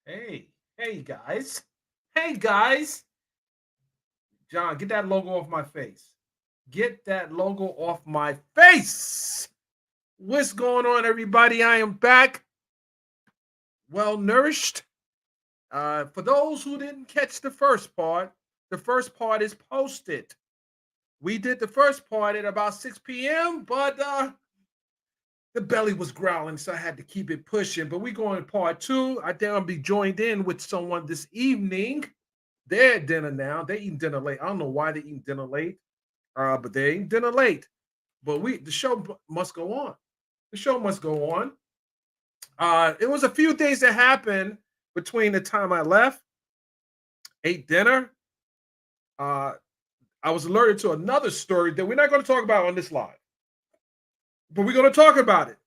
Hey, hey guys. Hey guys. John, get that logo off my face. Get that logo off my face. What's going on, everybody? I am back, well nourished. For those who didn't catch the first part is posted. We did the first part at about 6 p.m., but the belly was growling, so I had to keep it pushing. But we going to part two. I think I'll be joined in with someone this evening. They're at dinner now. They eating dinner late. I don't know why they eating dinner late, but they eating dinner late. But the show must go on. The show must go on. It was a few things that happened between the time I left, ate dinner. Uh, I was alerted to another story that we're not going to talk about on this live, but we're going to talk about it.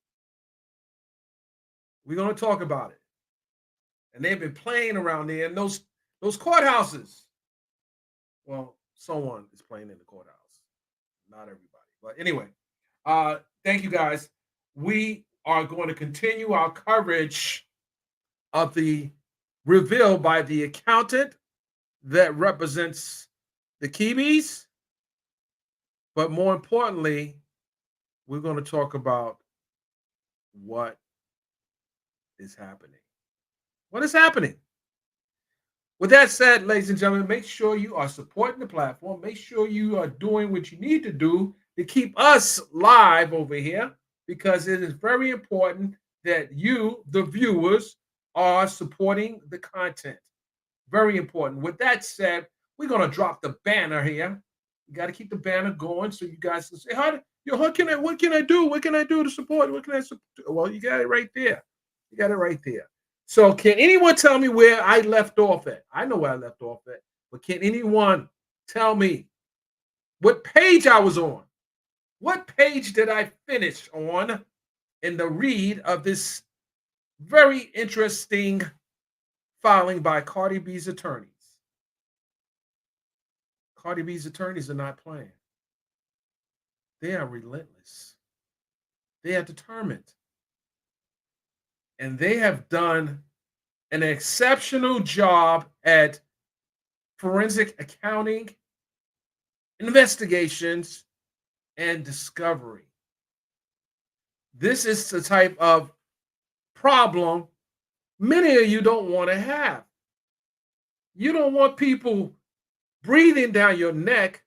We're going to talk about it. And they've been playing around there in those courthouses. Well, someone is playing in the courthouse, not everybody. But anyway, thank you guys. We are going to continue our coverage of the reveal by the accountant that represents the Kiwis. But more importantly, we're going to talk about what is happening. What is happening? With that said, ladies and gentlemen, make sure you are supporting the platform. Make sure you are doing what you need to do to keep us live over here, because it is very important that you, the viewers, are supporting the content. Very important. With that said, we're going to drop the banner here. You got to keep the banner going so you guys can say, what can I do? What can I do to support? What can I support? Well, you got it right there. You got it right there. So can anyone tell me where I left off at? I know where I left off at, but can anyone tell me what page I was on? What page did I finish on in the read of this very interesting filing by Cardi B's attorneys? Cardi B's attorneys are not playing. They are relentless. They are determined. And they have done an exceptional job at forensic accounting, investigations, and discovery. This is the type of problem many of you don't want to have. You don't want people breathing down your neck.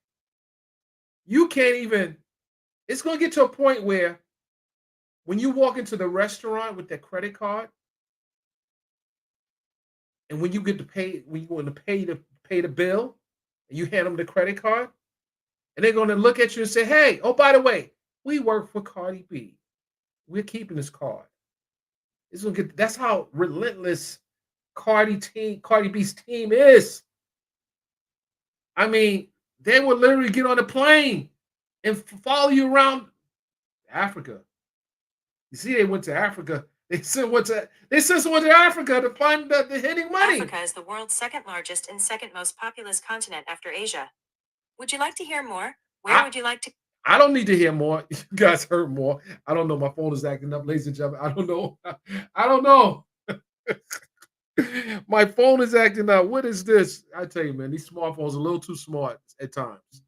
You can't even, it's going to get to a point where when you walk into the restaurant with that credit card, and when you get to pay, when you want to pay the bill, and you hand them the credit card, and they're going to look at you and say, "Hey, oh, by the way, we work for Cardi B. We're keeping this card." It's gonna get. That's how relentless Cardi B's team is. I mean, they will literally get on a plane and follow you around Africa. You see, they went to Africa. They sent someone to Africa to find the hidden money. Africa is the world's second largest and second most populous continent after Asia. Would you like to hear more? Where would you like to? I don't need to hear more. You guys heard more. I don't know. My phone is acting up, ladies and gentlemen. I don't know. I don't know. My phone is acting up. What is this? I tell you, man, these smartphones are a little too smart at times.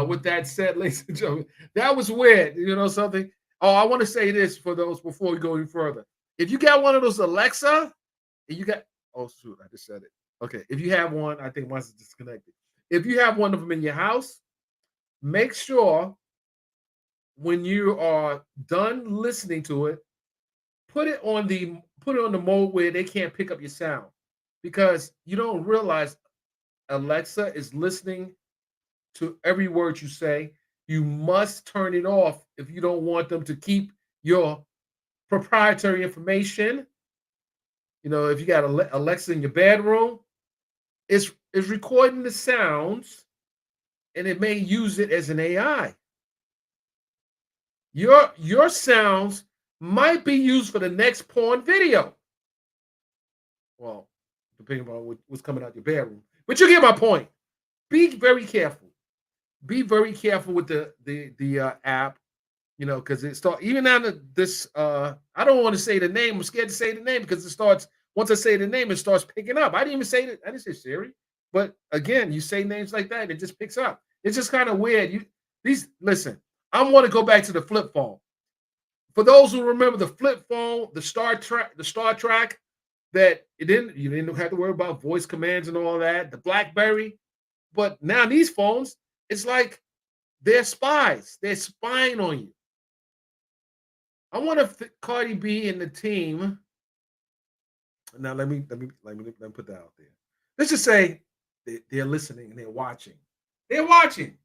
With that said, ladies and gentlemen, that was weird. You know something? Oh, I want to say this for those before we go any further. If you got one of those Alexa, and you got, oh shoot, I just said it. Okay, if you have one, I think mine's disconnected. If you have one of them in your house, make sure when you are done listening to it, put it on the mode where they can't pick up your sound, because you don't realize Alexa is listening to every word you say. You must turn it off if you don't want them to keep your proprietary information. You know, if you got Alexa in your bedroom, it's recording the sounds, and it may use it as an AI. Your sounds might be used for the next porn video. Well, depending on what's coming out your bedroom. But you get my point. Be very careful. Be very careful with the app, you know, because it starts even on this. I don't want to say the name. I'm scared to say the name because it starts once I say the name, it starts picking up. I didn't even say that. I didn't say Siri. But again, you say names like that, it just picks up. It's just kind of weird. Listen, I want to go back to the flip phone. For those who remember the flip phone, the Star Trek, that you didn't have to worry about voice commands and all that, the BlackBerry. But now these phones, it's like they're spies. They're spying on you. I wonder if Cardi B and the team. Now let me put that out there. Let's just say they're listening and they're watching. They're watching.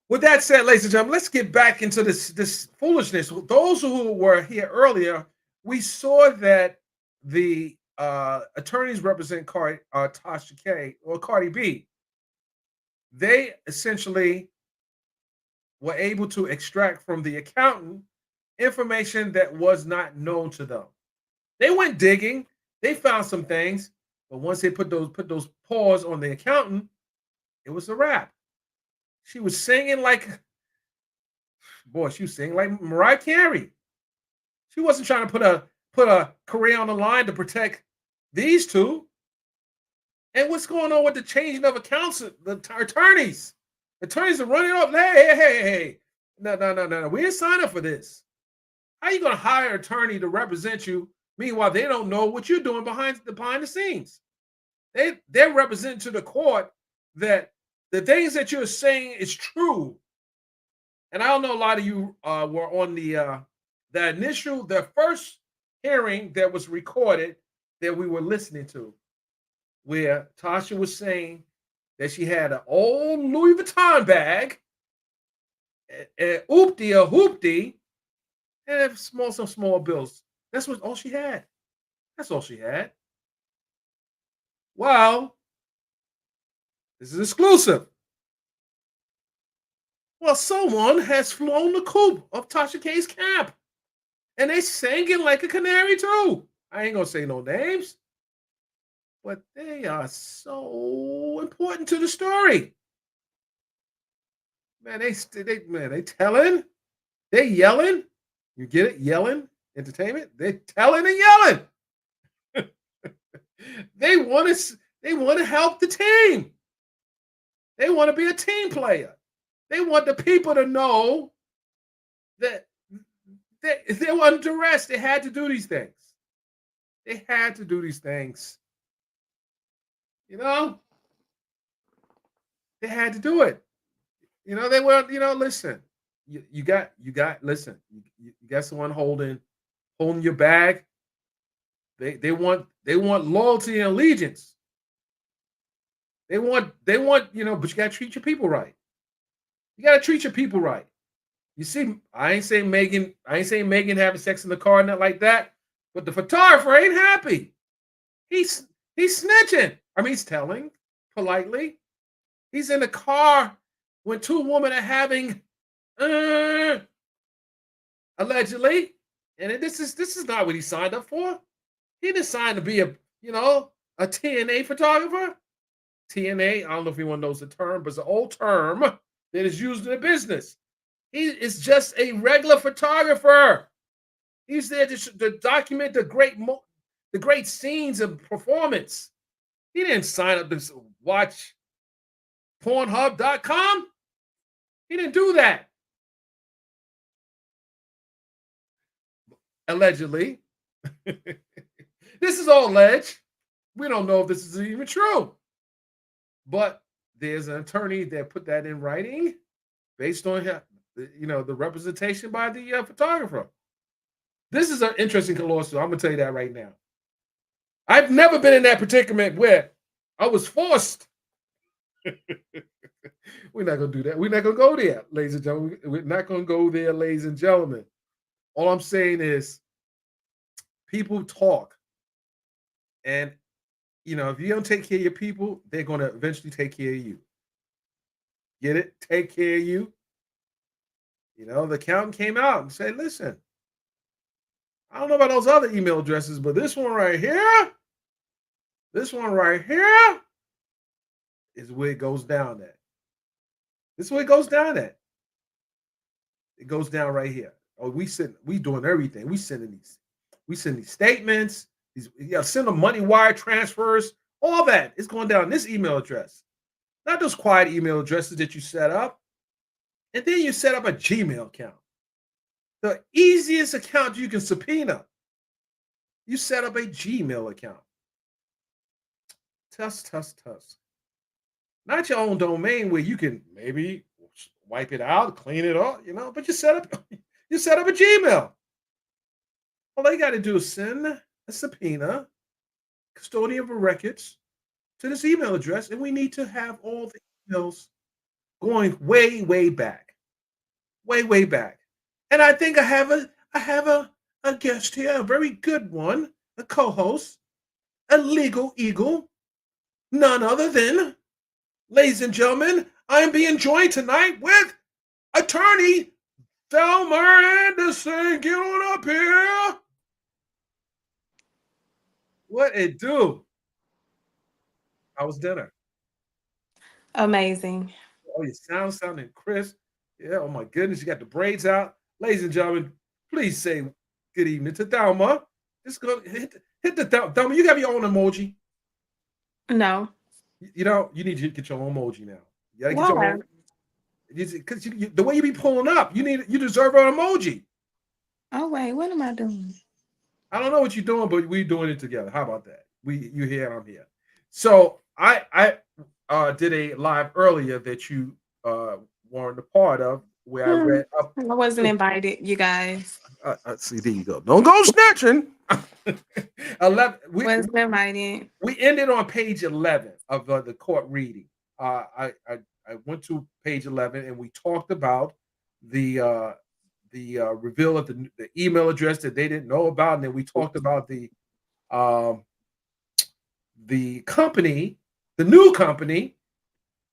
With that said, ladies and gentlemen, let's get back into this foolishness. Those who were here earlier, we saw that the attorneys represent Tasha K or Cardi B. They essentially were able to extract from the accountant information that was not known to them. They went digging, they found some things, but once they put those paws on the accountant, it was a wrap. She was singing like, boy, she was singing like Mariah Carey. She wasn't trying to put a career on the line to protect these two. And what's going on with the changing of accounts? The attorneys. Attorneys are running off. Hey. No. We didn't sign up for this. How are you going to hire an attorney to represent you? Meanwhile, they don't know what you're doing behind the scenes. They're representing to the court that the things that you're saying is true. And I don't know, a lot of you were on the first hearing that was recorded that we were listening to, where Tasha was saying that she had an old Louis Vuitton bag, a hoopty, and some small bills. That's all she had. That's all she had. Well, this is exclusive. Well, someone has flown the coop of Tasha K's camp, and they sang it like a canary too. I ain't gonna say no names, but they are so important to the story. Man, they telling, they yelling. You get it? Yelling entertainment. They telling and yelling. They want to help the team. They want to be a team player. They want the people to know that they were under duress. They had to do these things. They had to do these things. You know, they had to do it. You know, they were. You know, listen. You got. Listen. You got someone holding your bag. They want loyalty and allegiance. They want. But you got to treat your people right. You got to treat your people right. You see, I ain't saying Megan having sex in the car, not like that. But the photographer ain't happy. He's snitching. I mean, he's telling politely. He's in the car when two women are having allegedly, and this is not what he signed up for. He didn't sign to be a TNA photographer. TNA, I don't know if anyone knows the term, but it's an old term that is used in the business. He is just a regular photographer. He's there to document the great scenes of performance. He didn't sign up to watch Pornhub.com. He didn't do that. Allegedly. This is all alleged. We don't know if this is even true. But there's an attorney that put that in writing based on the representation by the photographer. This is an interesting lawsuit. I'm going to tell you that right now. I've never been in that predicament where I was forced. We're not going to do that. We're not going to go there, ladies and gentlemen. We're not going to go there, ladies and gentlemen. All I'm saying is people talk. And, if you don't take care of your people, they're going to eventually take care of you. Get it? Take care of you. The accountant came out and said, listen, I don't know about those other email addresses, but this one right here is where it goes down at. This is where it goes down at. It goes down right here. Oh, we doing everything. We sending these statements. Send them money wire transfers. All that is going down this email address, not those quiet email addresses that you set up. And then you set up a Gmail account, the easiest account you can subpoena. You set up a Gmail account. Tuss, tuss, tuss. Not your own domain where you can maybe wipe it out, clean it up, but you set up a Gmail. All you got to do is send a subpoena, custodian of records, to this email address, and we need to have all the emails going way, way back, way, way back. And I think I have a guest here, a very good one, a co-host, a legal eagle, none other than, ladies and gentlemen, I am being joined tonight with attorney Thelma Anderson. Get on up here. What it do? How was dinner? Amazing. Oh, your sounding crisp. Yeah, oh my goodness, you got the braids out. Ladies and gentlemen, please say good evening to Thelma. Just go hit the Thelma. You got your own emoji. No. You need to get your own emoji now. You gotta get your Why? own because the way you be pulling up, you deserve an emoji. Oh wait, what am I doing? I don't know what you're doing, but we doing it together. How about that? You here and I'm here. So I did a live earlier that you weren't a part of, where I Hmm, read up I wasn't invited, you guys. see, there you go. Don't go snatching. 11. Wasn't invited. We ended on page 11 of the court reading. I went to page 11 and we talked about the reveal of the email address that they didn't know about, and then we talked about um, the company, the new company.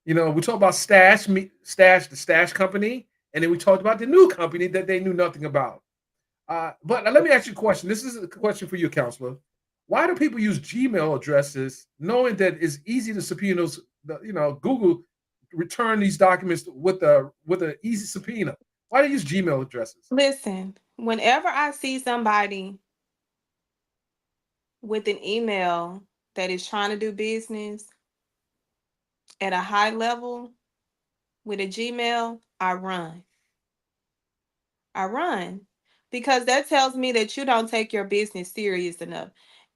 We talked about the Stash company, and then we talked about the new company that they knew nothing about. But let me ask you a question. This is a question for you, counselor. Why do people use Gmail addresses, knowing that it's easy to subpoena those? Google return these documents with a easy subpoena. Why do they use Gmail addresses? Listen, whenever I see somebody with an email that is trying to do business at a high level with a Gmail, I run. I run because that tells me that you don't take your business serious enough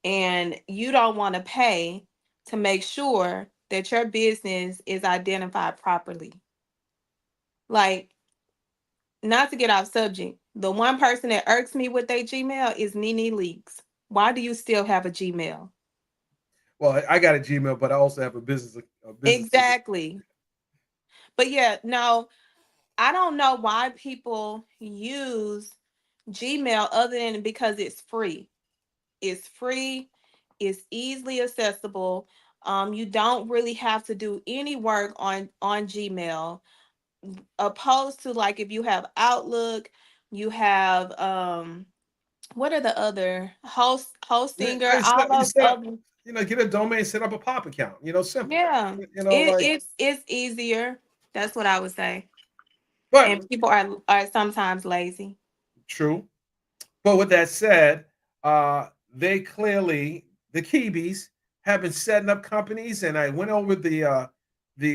and you don't want to pay to make sure that your business is identified properly. Like, not to get off subject, the one person that irks me with their Gmail is Nene Leaks. Why do you still have a Gmail? Well, I got a Gmail, but I also have a business. Exactly. But yeah, no, I don't know why people use Gmail other than because it's free. It's free, it's easily accessible. You don't really have to do any work on Gmail, opposed to like if you have Outlook, you have what are the other Hostinger, You all set, you those set up, other. get a domain, set up a pop account. Simple. Yeah, Like, it's easier. That's what I would say. but And people are sometimes lazy. true. But with that said, they clearly the Kiwis have been setting up companies, and I went over the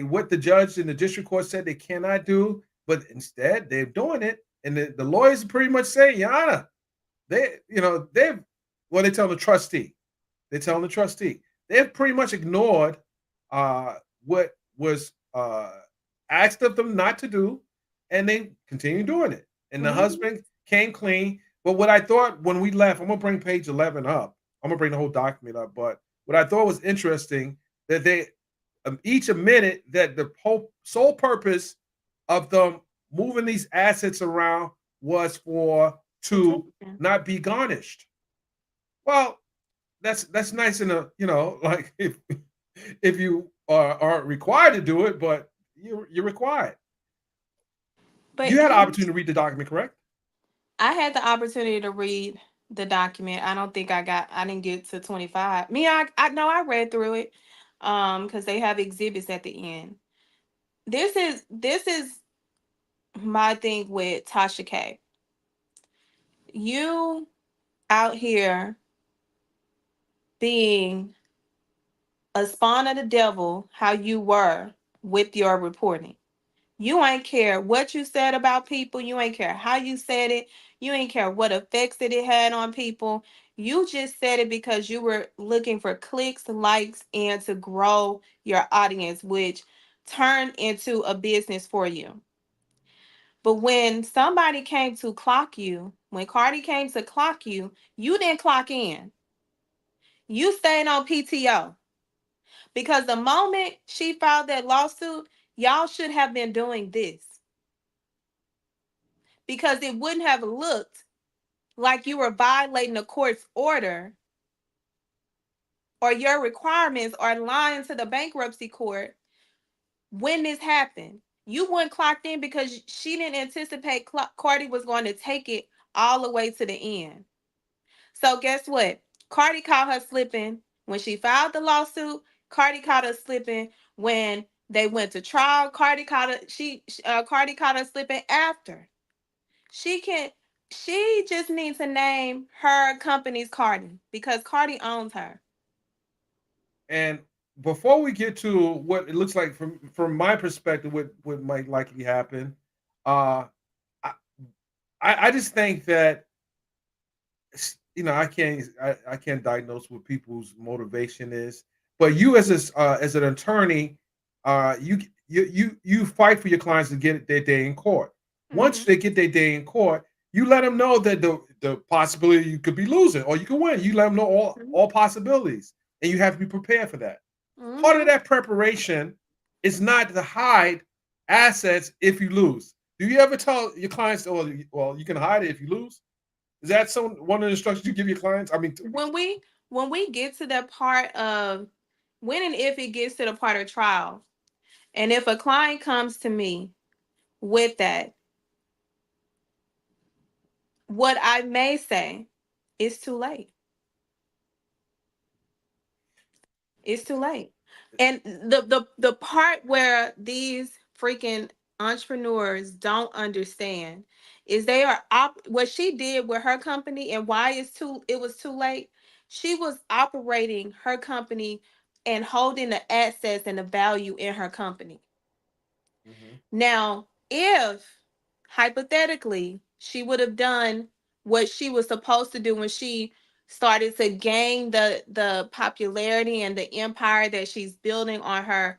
what the judge in the district court said they cannot do, but instead they're doing it, and the lawyers pretty much say, Your Honor, they've well, they tell the trustee, they've pretty much ignored what was asked of them not to do, and they continue doing it. And the Mhm. husband came clean. But what I thought when we left, I'm gonna bring page 11 up. I'm gonna bring the whole document up. But what I thought was interesting that they each admitted that the whole sole purpose of them moving these assets around was for to Protection. not be garnished. Well, that's nice in a like if you aren't required to do it, but you're required. But You had an opportunity to read the document, correct? I had the opportunity to read the document. I don't think I didn't get to 25. Me, I know I read through it because they have exhibits at the end. This is my thing with Tasha K. You out here being a spawn of the devil, how you were with your reporting. You ain't care what you said about people. You ain't care how you said it. You ain't care what effects that it had on people. You just said it because you were looking for clicks, likes, and to grow your audience, which turned into a business for you. But when somebody came to clock you, when Cardi came to clock you didn't clock in. You stayed on PTO because the moment she filed that lawsuit, y'all should have been doing this because it wouldn't have looked like you were violating the court's order or your requirements or lying to the bankruptcy court when this happened. You weren't clocked in because she didn't anticipate Cardi was going to take it all the way to the end. So guess what? Cardi caught her slipping when she filed the lawsuit. Cardi caught her slipping when they went to trial. Cardi caught her slipping after. She can she just needs to name her company's Cardi because Cardi owns her. And before we get to what it looks like from my perspective, what might likely happen, uh, I I just think that I can't diagnose what people's motivation is, but you as an attorney, you fight for your clients to get their day in court. Once Mm-hmm. they get their day in court, you let them know that the possibility you could be losing or you could win. You let them know all possibilities, and you have to be prepared for that. Part of Mm-hmm. that preparation is not to hide assets if you lose. Do you ever tell your clients, "Oh, well, you can hide it if you lose"? Is that one of the instructions you give your clients? I mean, When we get to that part of when and if it gets to the part of trial, and if a client comes to me with that, what I may say is too late. It's too late. And the part where these freaking entrepreneurs don't understand is they are what she did with her company and why it was too late. She was operating her company and holding the assets and the value in her company. mhm. Now, if hypothetically she would have done what she was supposed to do when she started to gain the popularity and the empire that she's building on her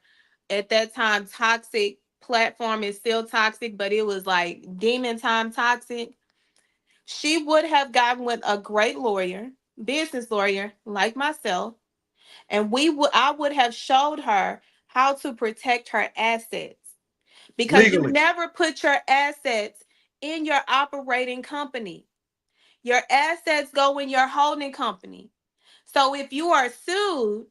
at that time toxic platform is still toxic, but it was like demon time toxic. She would have gotten with a great lawyer, business lawyer like myself, and I would have showed her how to protect her assets because you Legally. never put your assets in your operating company. Your assets go in your holding company. So if you are sued,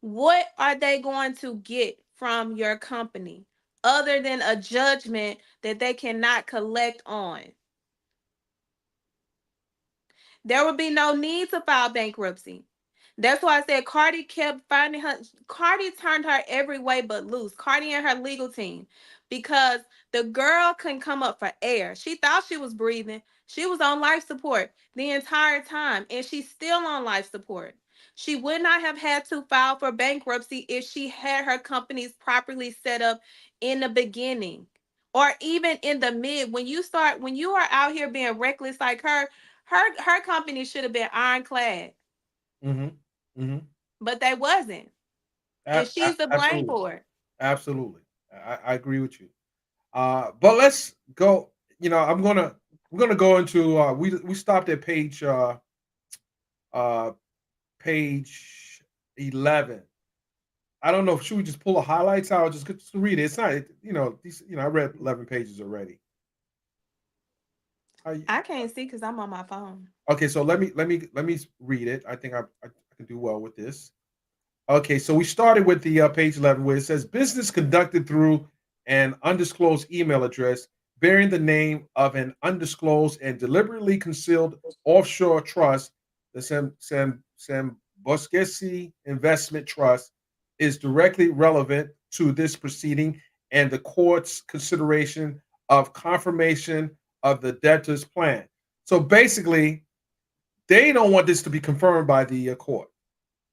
what are they going to get from your company other than a judgment that they cannot collect on? There would be no need to file bankruptcy. That's why I said Cardi kept finding her. Cardi turned her every way but loose. Cardi and her legal team, because the girl couldn't come up for air. She thought she was breathing. She was on life support the entire time, and she's still on life support. She would not have had to file for bankruptcy if she had her companies properly set up in the beginning or even in the mid. When you are out here being reckless like her company should have been ironclad, Hmm. Hmm. but they wasn't, and she's the blame Absolutely. for it. Absolutely. I agree with you. But let's go. We're gonna go into we stopped at uh page 11. I don't know. Should we just pull the highlights out or just read it? It's not, I read 11 pages already. I, I can't see because I'm on my phone. okay, so let me read it. I think I can do well with this. Okay, so we started with the page 11 where it says business conducted through an undisclosed email address bearing the name of an undisclosed and deliberately concealed offshore trust, the Sam Bosquesi Investment Trust, is directly relevant to this proceeding and the court's consideration of confirmation of the debtor's plan. So basically, they don't want this to be confirmed by the court.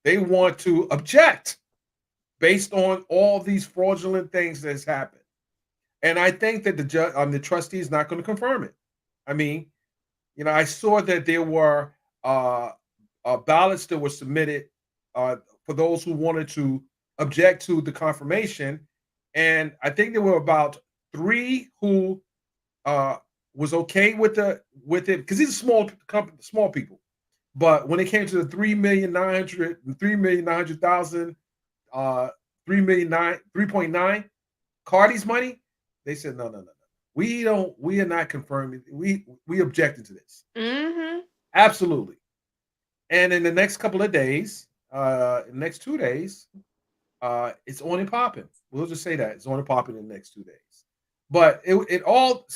They want to object based on all these fraudulent things that's happened. And I think that the trustee is not going to confirm it. I mean, I saw that there were uh, ballots that were submitted uh, for those who wanted to object to the confirmation, and I think there were about three who uh, was okay with it because these are small company, small people. But when it came to the 3,900,000, uh, 3.9 Cardi's money, they said no, no, no, no. We don't. We are not confirming. We objected to this. Mm-hmm. Absolutely. And in the next couple of days, next 2 days, it's on and popping. We'll just say that it's on and popping in the next 2 days. But it all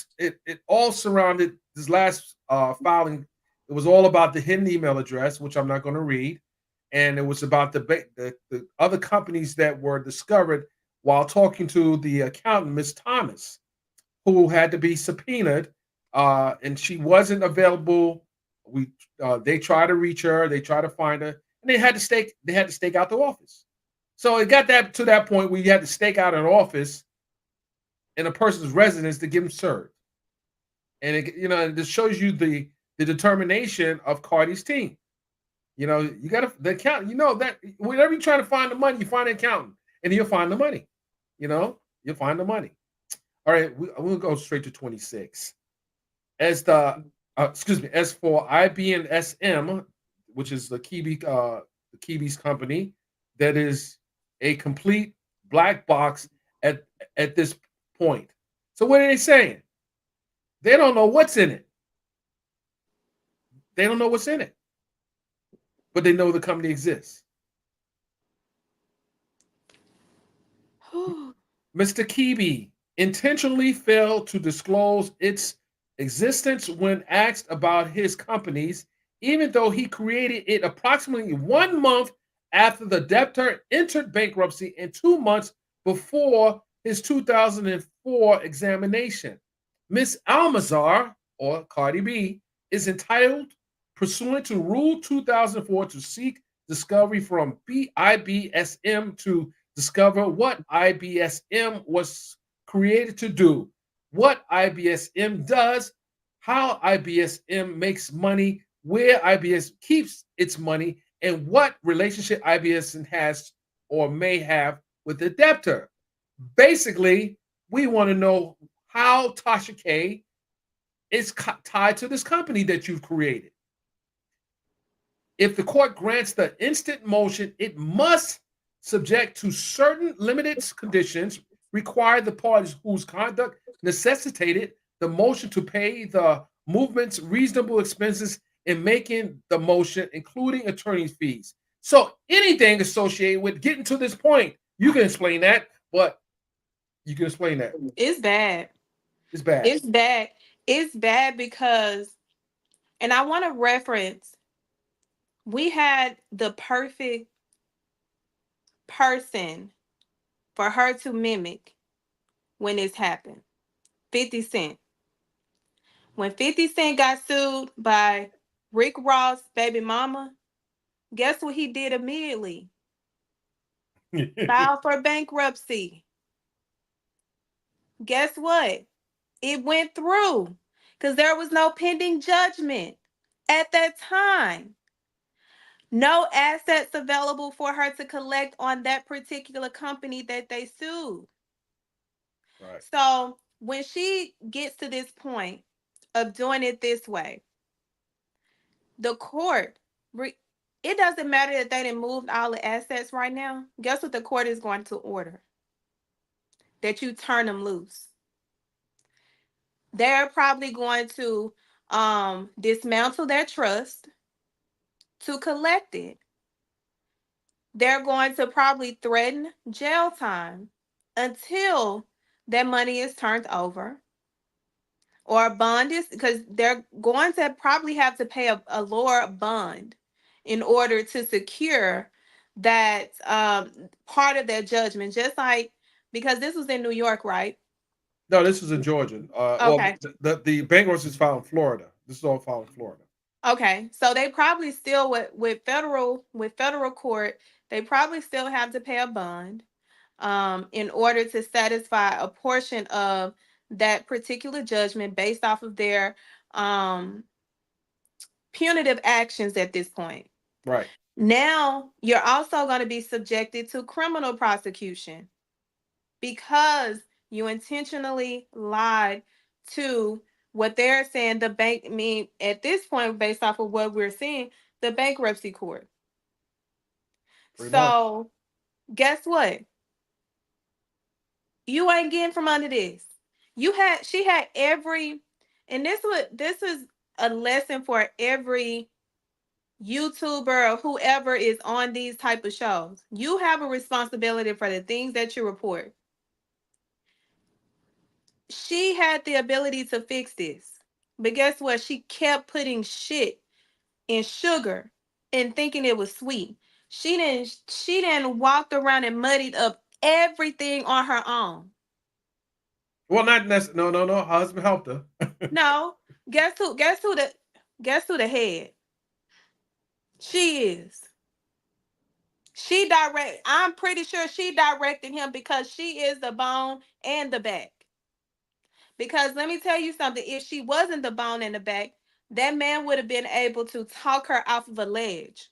surrounded this last filing. It was all about the hidden email address, which I'm not going to read, and it was about the other companies that were discovered while talking to the accountant, Miss Thomas, who had to be subpoenaed, and she wasn't available. We They tried to reach her, they tried to find her, and they had to stake out the office. So it got that to that point where you had to stake out an office in a person's residence to get them served. And this shows you the determination of Cardi's team. You got to the accountant. That whenever you're trying to find the money, you find an accountant, and you'll find the money. You'll find the money. All right, we'll go straight to 26. As for IBNSM, which is the Kiwi's company, that is a complete black box at at this point. So what are they saying? They don't know what's in it. They don't know what's in it, but they know the company exists. Mr. Kiwi intentionally failed to disclose its existence when asked about his companies, even though he created it approximately 1 month after the debtor entered bankruptcy and 2 months before his 2004 examination. Miss Almazar, or Cardi B, is entitled, pursuant to Rule 2004, to seek discovery from IBSM to discover what IBSM was created to do, what IBSM does, how IBSM makes money, where IBS keeps its money, and what relationship IBSM has or may have with the debtor. Basically, we want to know how Tasha K is tied to this company that you've created. If the court grants the instant motion, it must, subject to certain limited conditions, require the parties whose conduct necessitated the motion to pay the movement's reasonable expenses in making the motion, including attorney's fees. So anything associated with getting to this point, you can explain that, but you can explain that. It's bad. It's bad. It's bad. It's bad because, and I want to reference, we had the perfect person for her to mimic when this happened. 50 Cent. When 50 Cent got sued by Rick Ross' baby mama, guess what he did immediately? Filed for bankruptcy. Guess what? It went through because there was no pending judgment at that time. No assets available for her to collect on that particular company that they sued. Right. So when she gets to this point of doing it this way, the court, it doesn't matter that they didn't move all the assets right now. Guess what the court is going to order? That you turn them loose. They're probably going to dismantle their trust to collect it. They're going to probably threaten jail time until that money is turned over, or a bond is, because they're going to probably have to pay a lower bond in order to secure that part of their judgment. Just like, because this was in New York, right? No, this is in Georgia. Well, Okay. the bankruptcy is filed in Florida. This is all filed in Florida. Okay, so they probably still with federal court, they probably still have to pay a bond in order to satisfy a portion of that particular judgment based off of their um punitive actions at this point. Right. Now, you're also going to be subjected to criminal prosecution because you intentionally lied to what they're saying the bank. I mean, at this point, based off of what we're seeing, the bankruptcy court. Pretty much. So, guess what? You ain't getting from under this. She had every, and this is a lesson for every YouTuber or whoever is on these type of shows. You have a responsibility for the things that you report. She had the ability to fix this. But guess what? She kept putting shit in sugar and thinking it was sweet. She didn't walked around and muddied up everything on her own. Well, not necessarily. No, no, no. Her husband helped her. No. Guess who the head? She is. I'm pretty sure she directed him because she is the bone and the back. Because let me tell you something, if she wasn't the bone and the back, that man would have been able to talk her off of a ledge.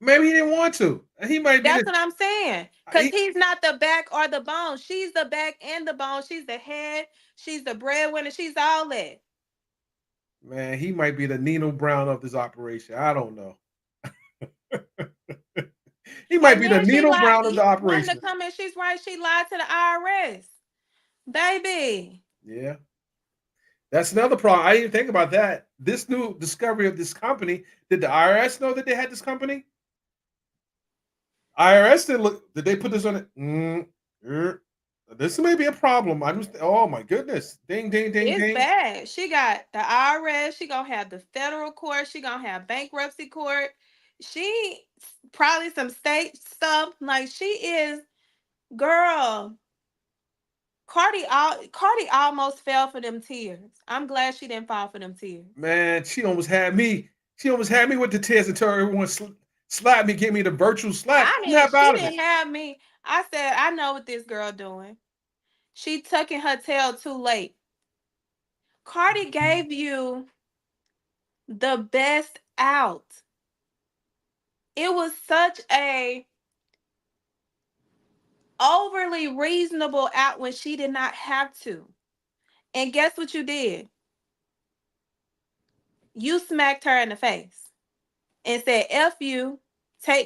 Maybe he didn't want to. He might be That's the. what I'm saying. Because He, he's not the back or the bone. She's the back and the bone. She's the head. She's the breadwinner. She's all that. man, he might be the Nino Brown of this operation. I don't know. He might And be the then she Nino lied. Brown of the One of the operation. comments, she's right. She lied to the IRS. Baby. Yeah. That's another problem. I didn't think about that. This new discovery of this company. Did the IRS know that they had this company? IRS didn't look. Did they put this on it? This may be a problem. I just. Oh my goodness! Ding, ding, ding, It's ding. bad. She got the IRS. She gonna have the federal court. She gonna have bankruptcy court. She probably some state stuff. Like she is, girl. Cardi almost fell for them tears. I'm glad she didn't fall for them tears. Man, she almost had me. She almost had me with the tears until everyone slapped me, gave me the virtual slap. I mean, Snap she out of it. didn't have me. I said, I know what this girl doing. She tucking her tail too late. Cardi gave you the best out. It was such a overly reasonable out when she did not have to. And guess what you did? You smacked her in the face and said, F you,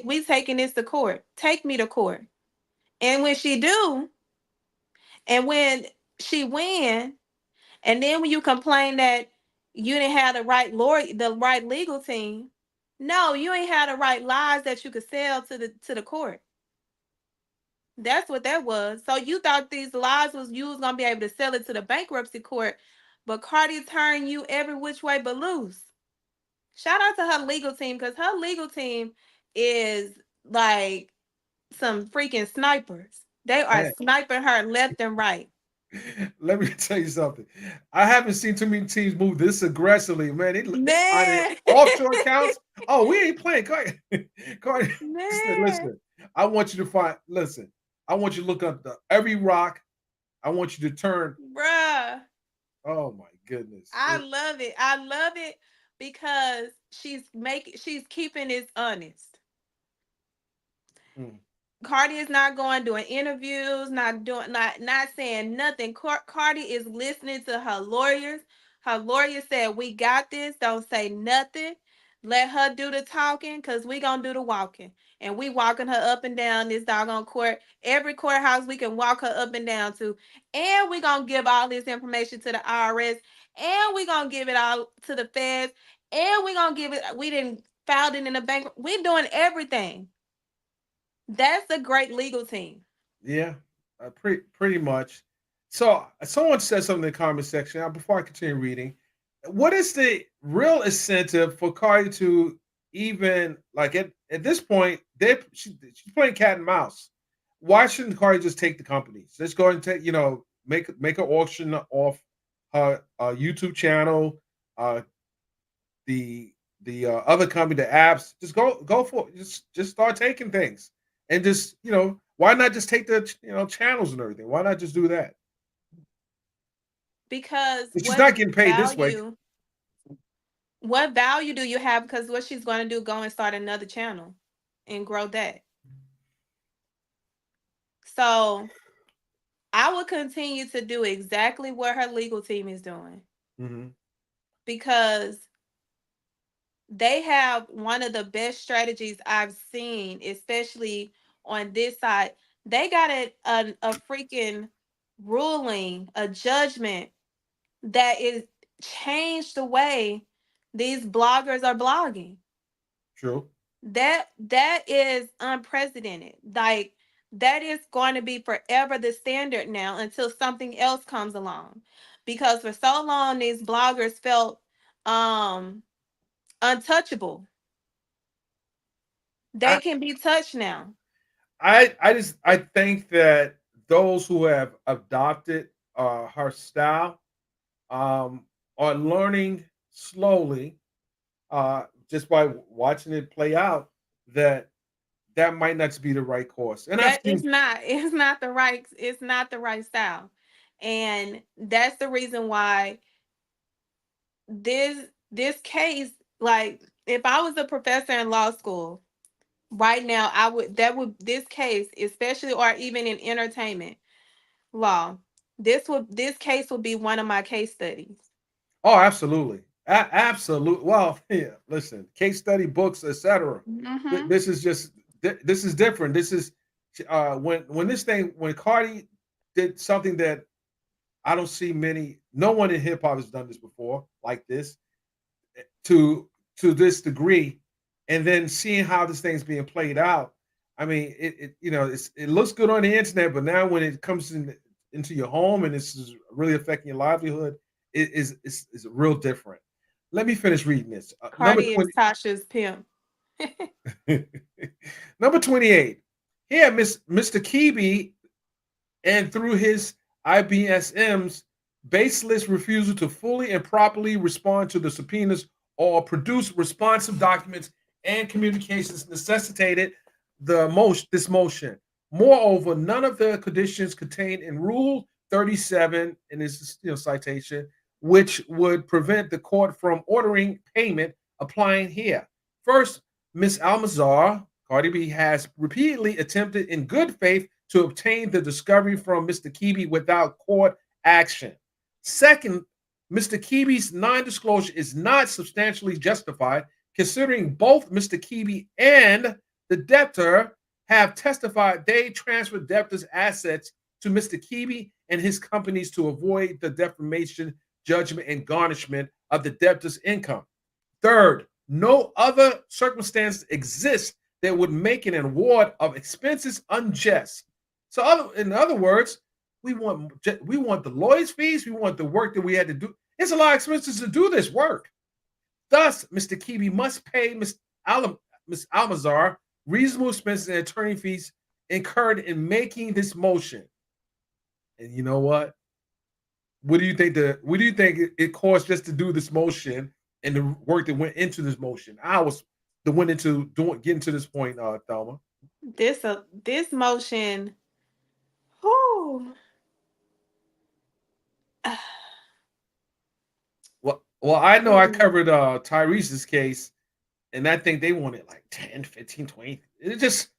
we taking this to court. Take me to court. And when she do, and when she win, and then when you complain that you didn't have the right lawyer, the right legal team, no, you ain't had the right lies that you could sell to the court. That's what that was. So you thought these lies was you was gonna be able to sell it to the bankruptcy court, but Cardi turned you every which way but loose. Shout out to her legal team because her legal team is like some freaking snipers. They are Man, sniping her left and right. let me tell you something. I haven't seen too many teams move this aggressively, man. They finding Man, offshore accounts. Oh, we ain't playing. Cardi, Cardi, listen, man, listen. I want you to find. Listen, I want you to look up every rock. I want you to turn. bruh. Oh my goodness. I love it. I love it because she's keeping it honest. Mm, Cardi is not going doing interviews, not saying nothing. Cardi is listening to her lawyers. Her lawyer said, "We got this. Don't say nothing. Let her do the talking, cause we gonna do the walking." And we walking her up and down this doggone court. Every courthouse we can walk her up and down to, and we gonna give all this information to the IRS, and we gonna give it all to the feds, and we gonna give it. We didn't filed it in the bank. We doing everything. That's a great legal team. yeah, pretty much. So someone said something in the comment section. Now, before I continue reading, what is the real incentive for Cardi to even like at this point? She's playing cat and mouse. Why shouldn't Cardi just take the companies? Let's go and take make an auction off her YouTube channel, uh, the the other company, the apps, just go for it. Just start taking things, and just why not just take the channels and everything? Why not just do that? Because But she's not getting paid this way. what value do you have? Because what she's going to do, go and start another channel and grow that. So I will continue to do exactly what her legal team is doing Hmm. because they have one of the best strategies I've seen, especially on this side. They got a freaking ruling, a judgment that is changed the way these bloggers are blogging. True. That is unprecedented. Like that is going to be forever the standard now until something else comes along. Because for so long these bloggers felt um untouchable. They I can be touched now. I think that those who have adopted her style um, are learning slowly, just by watching it play out, that that might not be the right course. And I've That is seen. not it's not the right style. And that's the reason why this this case, like if I was a professor in law school right now, I would that would this case, especially or even in entertainment law, this case would be one of my case studies. Oh, absolutely, absolutely. Well, yeah. Listen, case study books, etc. Mm-hmm. This is just this is different. This is when this thing when Cardi did something that I don't see many. No one in hip hop has done this before, like this, to this degree, and then seeing how this thing's being played out. I mean, it looks good on the internet, but now when it comes into your home and this is really affecting your livelihood, is real different. Let me finish reading this. Number Cardi is 20. Tasha's pimp. Number 28. Here, Mr. Kibi, and through his IBSM's baseless refusal to fully and properly respond to the subpoenas or produce responsive documents and communications necessitated this motion. Moreover, none of the conditions contained in Rule 37 in this citation, which would prevent the court from ordering payment, applying here. First, Ms. Almazar, Cardi B, has repeatedly attempted in good faith to obtain the discovery from Mr. Kibi without court action. Second, Mr. Kibi's non disclosure is not substantially justified, considering both Mr. Kibi and the debtor have testified they transferred debtor's assets to Mr. Kibi and his companies to avoid the defamation judgment and garnishment of the debtor's income. Third, no other circumstance exists that would make an award of expenses unjust. So, in other words, we want the lawyer's fees. We want the work that we had to do. It's a lot of expenses to do this work. Thus, Mr. Kibi must pay Ms. Almazar reasonable expenses and attorney fees incurred in making this motion. And you know what? What do you think it cost just to do this motion and the work that went into this motion? Hours that went into getting to this point, Thelma. This motion, whew, Well, I know I mm, covered Tyrese's case, and I think they wanted like 10, 15, 20. It just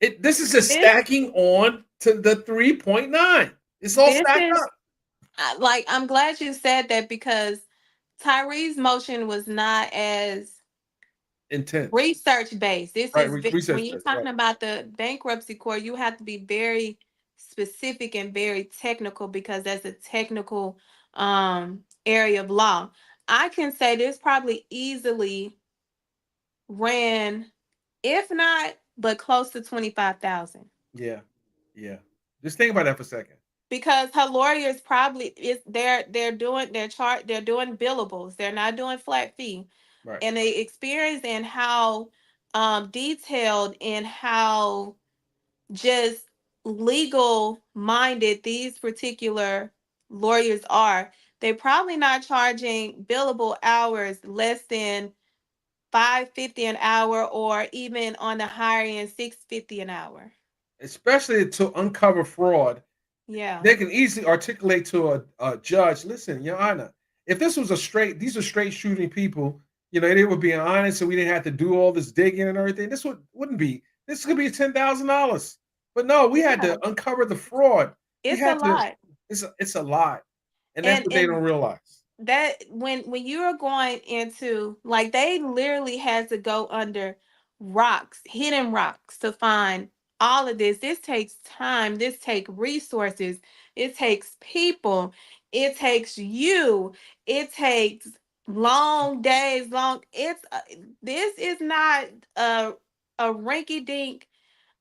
this is just this stacking on to the 3.9. It's all this stacked is up. like I'm glad you said that because Tyree's motion was not as Intense. research based. This Right. is when Research you're this, talking right. about the bankruptcy court, you have to be very specific and very technical because that's a technical area of law. I can say this probably easily ran, if not, but close to 25,000. Yeah. Yeah. Just think about that for a second. Because her lawyers probably is they're doing their chart, they're doing billables, they're not doing flat fee, Right. and they experience and how detailed and how just legal minded these particular lawyers are. They're probably not charging billable hours less than $5.50 an hour, or even on the higher end, $6.50 an hour. Especially to uncover fraud. Yeah. They can easily articulate to a judge, listen, Your Honor, if this was these are straight shooting people, they were being honest, and we didn't have to do all this digging and everything. Wouldn't be. This could be $10,000. But no, we had Yeah. to uncover the fraud. We It's a had to. lot. It's a lot, and that's And what they and don't realize. that when you are going into, like, they literally had to go under rocks, hidden rocks, to find all of this takes time, this takes resources, it takes people, it takes you, it takes long days, long it's this is not a rinky dink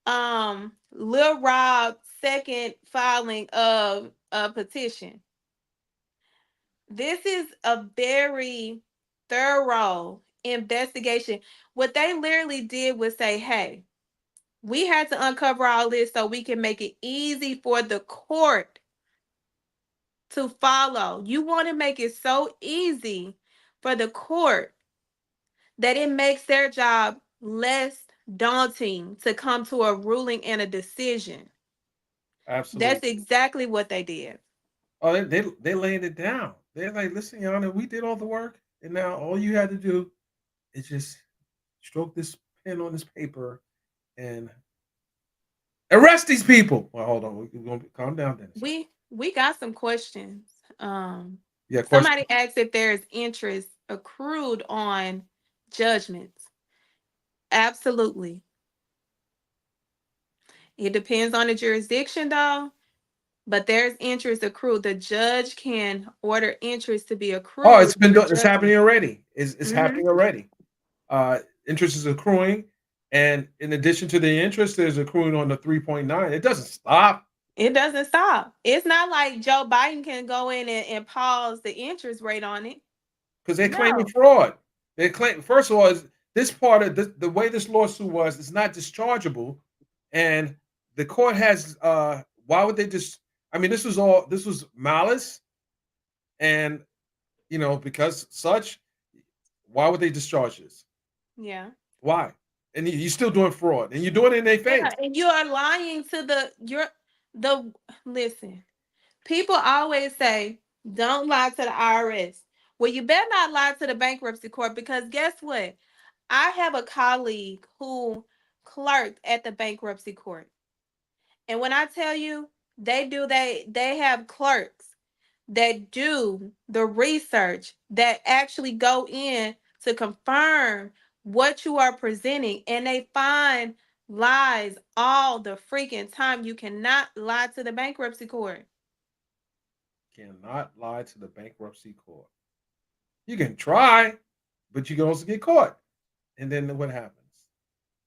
Lil Rob second filing of a petition. This is a very thorough investigation. What they literally did was say, hey, we had to uncover all this so we can make it easy for the court to follow. You want to make it so easy for the court that it makes their job less daunting to come to a ruling and a decision. Absolutely. That's exactly what they did. Oh, they laying it down. They're like, listen, Your Honor, we did all the work, and now all you had to do is just stroke this pen on this paper and arrest these people. Well, hold on. We're gonna calm down, Dennis. We got some questions. Um, Yeah, question. Somebody asked if there's interest accrued on judgments. Absolutely. It depends on the jurisdiction, though, but there's interest accrued. The judge can order interest to be Oh, accrued on the it's judgment. happening already. It's Hmm. happening already. Interest is accruing, and in addition to the interest, there's accruing on the 3.9. It doesn't stop It doesn't stop. It's not like Joe Biden can go in and pause the interest rate on it. because they're claiming No. fraud. They claim, first of all, is this part of the way this lawsuit was, it's not dischargeable, and the court has. Why would they just? I mean, this was malice, and because such. Why would they discharge this? Yeah. Why? And you're still doing fraud, and you're doing it in their Yeah, face. and you are lying to the listen. People always say, don't lie to the IRS. Well, you better not lie to the bankruptcy court, because guess what? I have a colleague who clerked at the bankruptcy court. And when I tell you, they have clerks that do the research, that actually go in to confirm what you are presenting, and they find lies all the freaking time. You cannot lie to the bankruptcy court. Cannot lie to the bankruptcy court. You can try, but you can also get caught. And then what happens?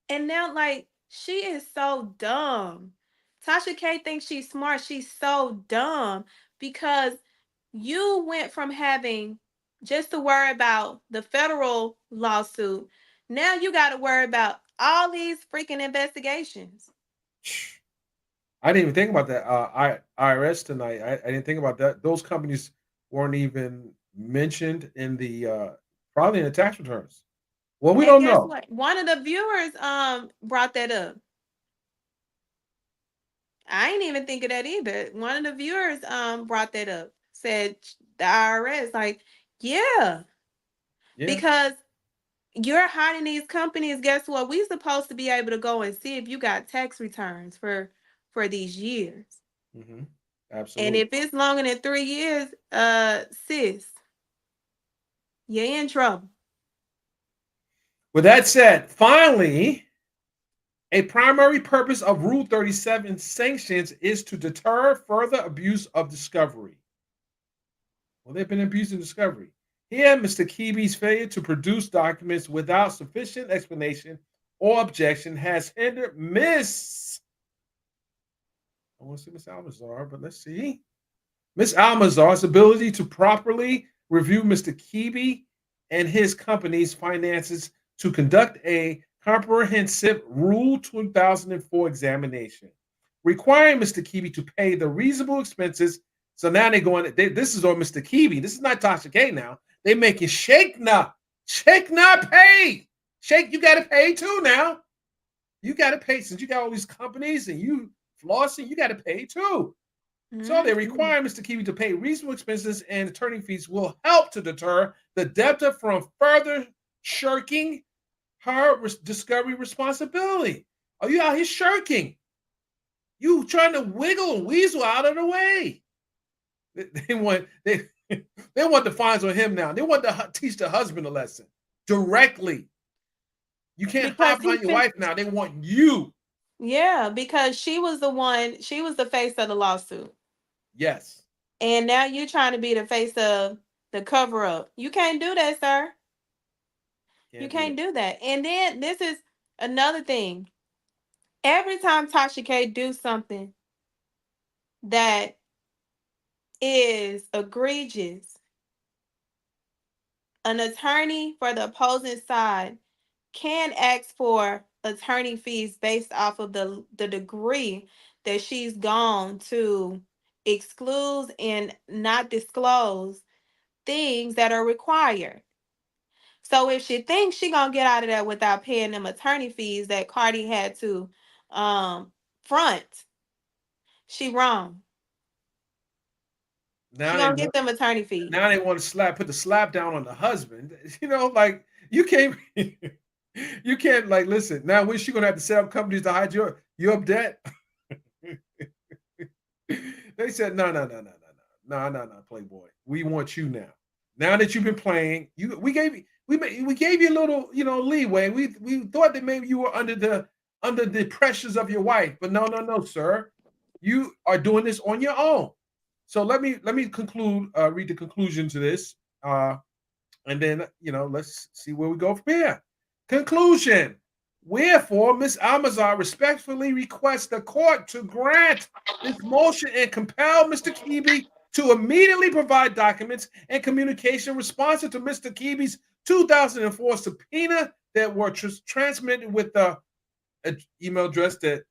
And now, like, she is so dumb. Tasha K thinks she's smart. She's so dumb because you went from having just to worry about the federal lawsuit. Now you got to worry about all these freaking investigations. I didn't even think about that. IRS tonight. I didn't think about that. Those companies weren't even mentioned in the probably in the tax returns. Well, we And don't guess know what? One of the viewers brought that up. I ain't even think of that either. One of the viewers brought that up. Said the IRS, like, yeah, Yeah. because you're hiding these companies. Guess what? We supposed to be able to go and see if you got tax returns for these years. Hmm. And Absolutely. if it's longer than 3 years, sis, you're in trouble. With that said, finally, a primary purpose of Rule 37 sanctions is to deter further abuse of discovery. Well, they've been abusing discovery. Here, Mr. Kibi's failure to produce documents without sufficient explanation or objection has hindered I want to see Miss Almazar, but let's see. Miss Almazar's ability to properly review Mr. Kibi and his company's finances to conduct a comprehensive Rule 2004 examination, requiring Mr. Kibi to pay the reasonable expenses. So now they're going, this is on Mr. Kibi. This is not Tasha K now. They're making Shake Na pay Shake, you got to pay too now. You got to pay since you got all these companies and you flossing. You got to pay too. So their Mhm. requirements to keep you to pay reasonable expenses and attorney fees will help to deter the debtor from further shirking her discovery responsibility. Are you out here shirking? You trying to wiggle and weasel out of the way. They want they want the fines on him now. They want to teach the husband a lesson directly. You can't Because hide he behind your fin- wife now. They want you. yeah, because she was the face of the lawsuit. Yes, And now you trying to be the face of the cover up. You can't do that, sir. You can't do can't that. do that. And then this is another thing. Every time Tasha K do something that is egregious, an attorney for the opposing side can ask for attorney fees based off of the degree that she's gone to exclude and not disclose things that are required. So if she thinks she gonna get out of that without paying them attorney fees that Cardi had to front, she wrong. She Now they gonna want get them attorney fees. now they want to put the slap down on the husband. Like you can't you can't like listen. Now when she gonna have to set up companies to hide your debt? They said no, Playboy. We want you now. Now that you've been playing, we gave you a little leeway. We thought that maybe you were under the pressures of your wife, but no, sir. You are doing this on your own. So let me conclude. Read the conclusion to this. And then let's see where we go from here. Conclusion. Wherefore, Miss Amazon respectfully requests the court to grant this motion and compel Mr. Kebe to immediately provide documents and communication responsive to Mr. Kebe's 2004 subpoena that were transmitted with the email address that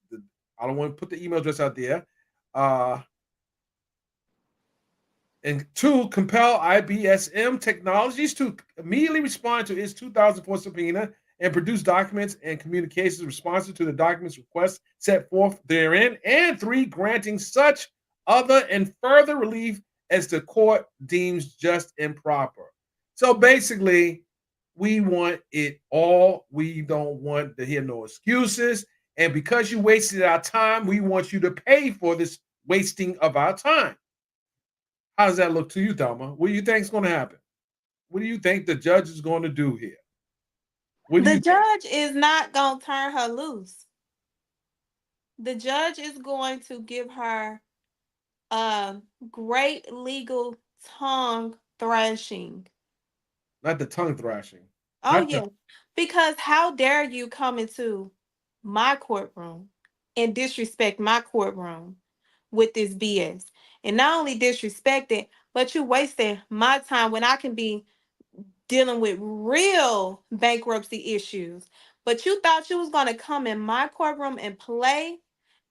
I don't want to put the email address out there. Uh, and two, compel IBSM Technologies to immediately respond to its 2004 subpoena and produce documents and communications responsive to the documents requests set forth therein. And three, granting such other and further relief as the court deems just and proper. So basically, we want it all. We don't want to hear no excuses. And because you wasted our time, we want you to pay for this wasting of our time. How does that look to you, Dama? What do you think is going to happen? What do you think the judge is going to do here? What do The you think? judge is not gonna turn her loose. The judge is going to give her a great legal tongue thrashing. Not the tongue thrashing. Oh Not the yeah. Because how dare you come into my courtroom and disrespect my courtroom with this BS? And not only disrespect it, but you wasting my time when I can be dealing with real bankruptcy issues. But you thought you was gonna come in my courtroom and play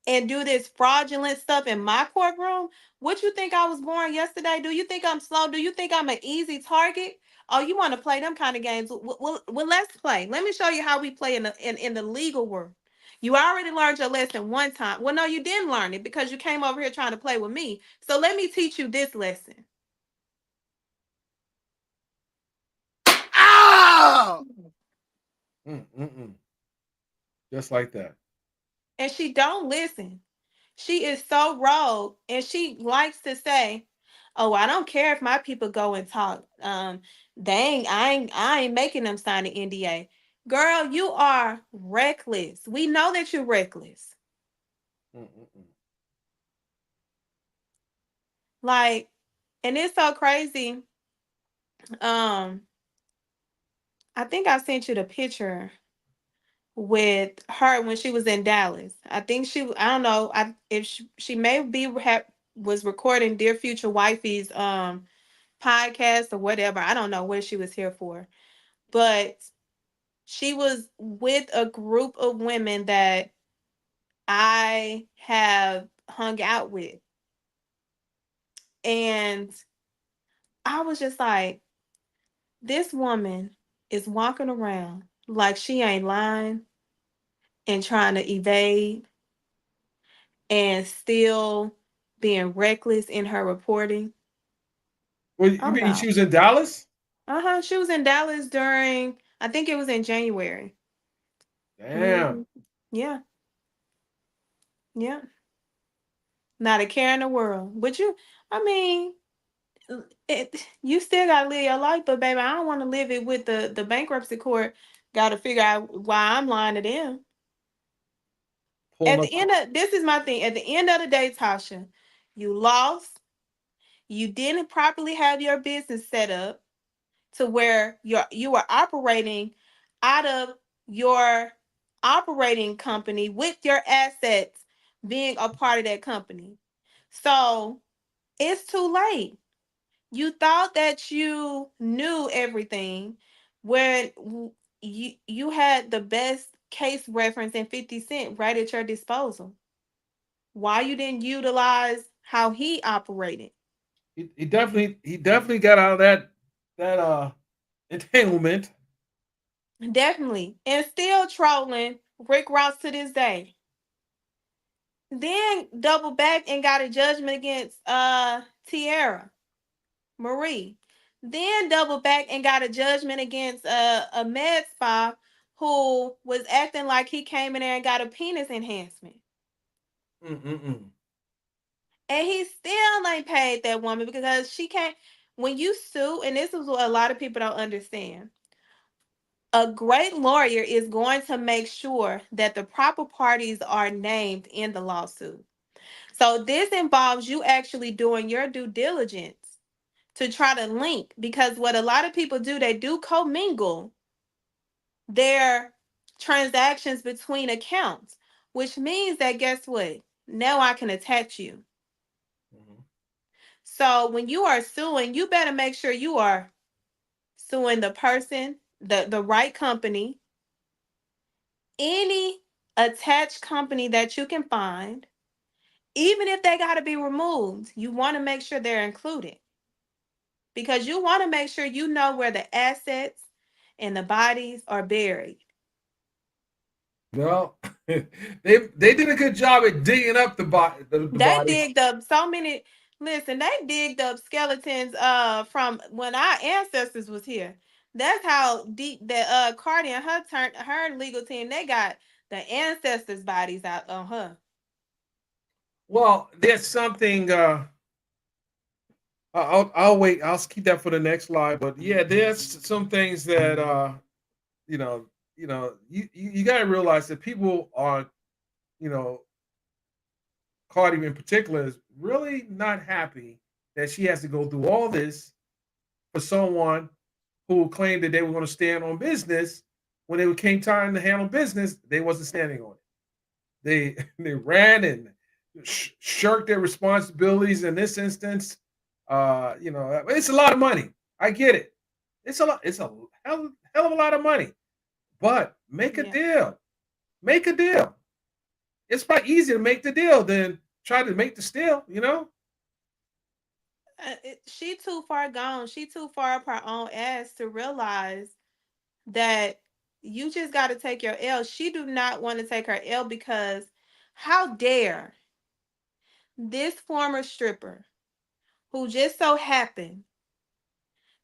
and do this fraudulent stuff in my courtroom? What you think I was born yesterday? Do you think I'm slow? Do you think I'm an easy target? Oh, you want to play them kind of games? Well, let's play. Let me show you how we play in the legal world. You already learned your lesson one time. Well, no, you didn't learn it because you came over here trying to play with me. So let me teach you this lesson. Ah! mm. Just like that. And she don't listen. She is so rogue, and she likes to say, "Oh, I don't care if my people go and talk. I ain't making them sign an NDA." Girl, you are reckless. We know that you're reckless. Mm. Like, and it's so crazy. Um, I think I sent you the picture with her when she was in Dallas. I think I don't know, if she may be was recording Dear Future Wifey's podcast or whatever. I don't know what she was here for, but she was with a group of women that I have hung out with. And I was just like, this woman is walking around like she ain't lying and trying to evade and still being reckless in her reporting. Well, you Oh mean she no. was in Dallas? Uh-huh. She was in Dallas during, I think it was in January. Damn. Hmm. Yeah. Yeah. Not a care in the world. But you, I mean, you still gotta live your life, but baby, I don't want to live it with the bankruptcy court. Got to figure out why I'm lying to them. Pulling At up. the end of this is my thing. At the end of the day, Tasha, you lost. You didn't properly have your business set up to where you are operating out of your operating company with your assets being a part of that company. So it's too late. You thought that you knew everything when you had the best case reference in 50 Cent right at your disposal. Why you didn't utilize how he operated? He definitely got out of that entanglement. Definitely. And still trolling Rick Ross to this day. Then double back and got a judgment against Tierra Marie. Then double back and got a judgment against a med spa who was acting like he came in there and got a penis enhancement. Mm-mm-mm. And he still ain't paid that woman because she can't. When you sue, and this is what a lot of people don't understand, a great lawyer is going to make sure that the proper parties are named in the lawsuit. So this involves you actually doing your due diligence to try to link, because what a lot of people do, they do commingle their transactions between accounts, which means that guess what? Now I can attach you. Mhm. So when you are suing, you better make sure you are suing the person, the right company, any attached company that you can find, even if they got to be removed, you want to make sure they're included because you want to make sure you know where the assets and the bodies are buried. Well, they did a good job at digging up the They bodies. digged up so many. Listen, they digged up skeletons from when our ancestors was here. That's how deep that Cardi and her legal team, they got the ancestors' bodies out on her. Well, there's something. I'll wait. I'll keep that for the next live. But yeah, there's some things that you know, you got to realize that people are, you know, Cardi in particular is really not happy that she has to go through all this for someone who claimed that they were going to stand on business. When it came time to handle business, they wasn't standing on it. They they ran and shirked their responsibilities. In this instance, it's a lot of money. I get it. It's a lot. It's a hell of a lot of money. But make a Yeah. deal. Make a deal. It's probably easier to make the deal than try to make the steal. You know. She too far gone. She too far up her own ass to realize that you just got to take your L. She do not want to take her L because how dare this former stripper who just so happened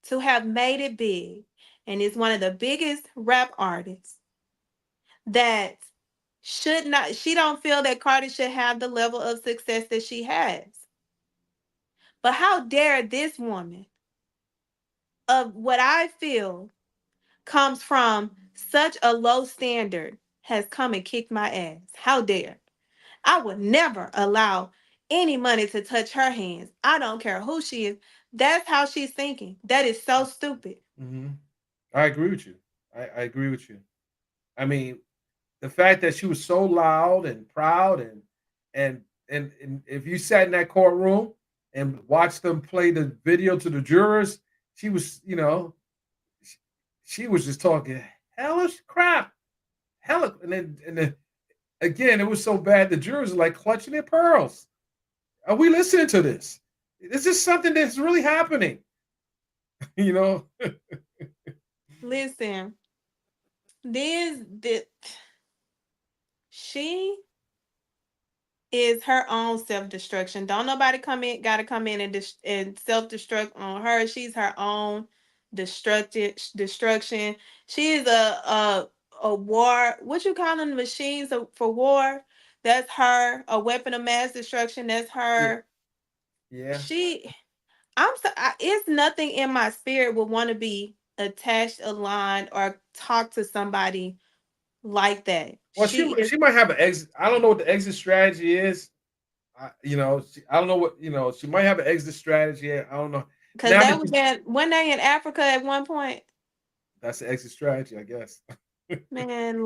to have made it big and is one of the biggest rap artists that should not, she don't feel that Cardi should have the level of success that she has. But how dare this woman of what I feel comes from such a low standard has come and kicked my ass. How dare. I would never allow any money to touch her hands. I don't care who she is. That's how she's thinking. That is so stupid. Hmm. I agree with you. I agree with you. I mean, the fact that she was so loud and proud and if you sat in that courtroom and watched them play the video to the jurors, she was, she, she was just talking hellish crap. Hell, and then again, it was so bad the jurors are like clutching their pearls. Are we listening to this? Is this something that's really happening? you know? Listen, this she is her own self-destruction. Don't nobody gotta come in and self-destruct on her. She's her own destruction. She is a war. What you calling machines for war? That's her. A weapon of mass destruction. That's Yeah, her. yeah. She. It's nothing in my spirit would want to be attached, aligned, or talk to somebody like that. Well, She is she might have an exit. I don't know what the exit strategy is. I don't know what She might have an exit strategy. I don't know. because Now they that was in when they in Africa at one point. that's the exit strategy, I guess. Man,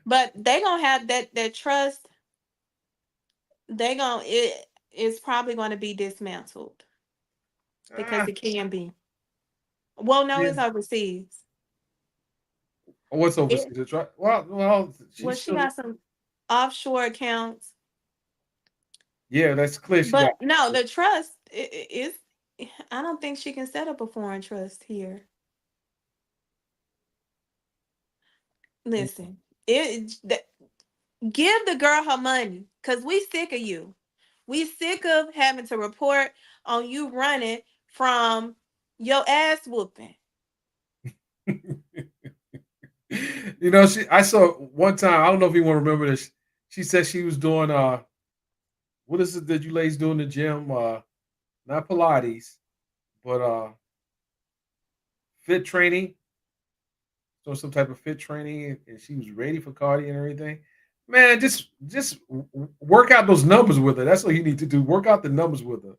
but they gonna have that trust. They gonna it's probably gonna be dismantled because ah, it can be. Well, no, yeah. it's overseas. What's It overseas? Well, well, she's she still. got some offshore accounts, Yeah, that's clear. She got. but no, the trust is. I don't think she can set up a foreign trust here. Listen, give the girl her money, cause we sick of you. We sick of having to report on you running from your ass whooping. I saw one time. I don't know if you want to remember this. She said she was doing what is it that you ladies do in the gym? Not Pilates, but fit training. So some type of fit training, and she was ready for Cardi and everything. Man, just work out those numbers with her. That's what you need to do. Work out the numbers with her.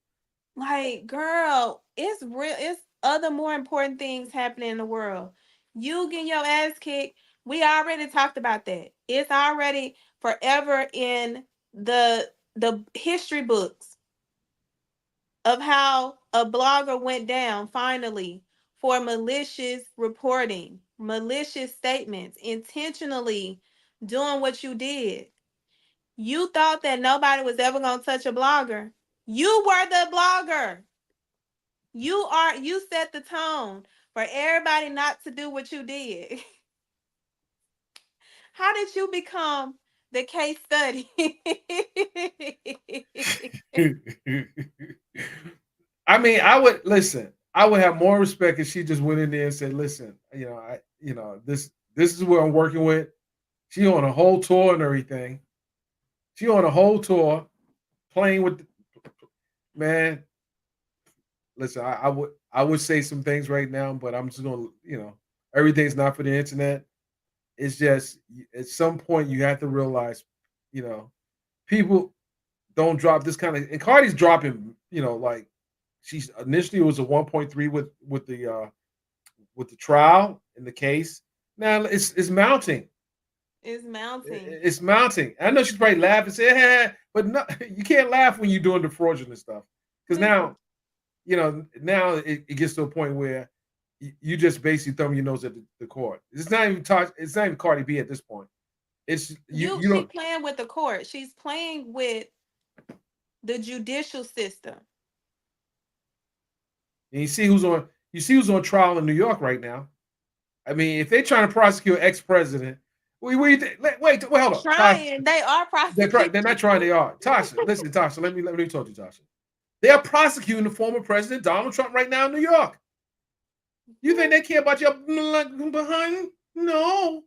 Like, girl, it's real. It's other more important things happening in the world. You getting your ass kicked. We already talked about that. It's already forever in the history books of how a blogger went down finally for malicious reporting, malicious statements, intentionally doing what you did. You thought that nobody was ever going to touch a blogger. You were the blogger. You set the tone for everybody not to do what you did. How did you become the case study? I mean, I would listen. I would have more respect if she just went in there and said, "Listen, this is what I'm working with." She on a whole tour and everything. She on a whole tour playing with man. Listen, I would say some things right now, but I'm just gonna everything's not for the internet. It's just at some point you have to realize, you know, people don't drop this kind of. And Cardi's dropping, like she's initially it was a 1.3 with the trial in the case. Now it's mounting. It's mounting. It's mounting. I know she's probably laughing, say, but no, you can't laugh when you're doing the fraudulent stuff because Listen, now it gets to a point where you just basically thumb your nose at the court. It's not even It's not even Cardi B at this point. It's you. You she don't. playing with the court. She's playing with the judicial system. And You see who's on trial in New York right now. I mean, if they're trying to prosecute an ex-president, wait, hold on, Tasha. Trying, they are They're not prosecuting. trying. They are. Tasha, listen, Tasha. Let me talk to you, Tasha. They are prosecuting the former president Donald Trump right now in New York. You think they care about your behind? No,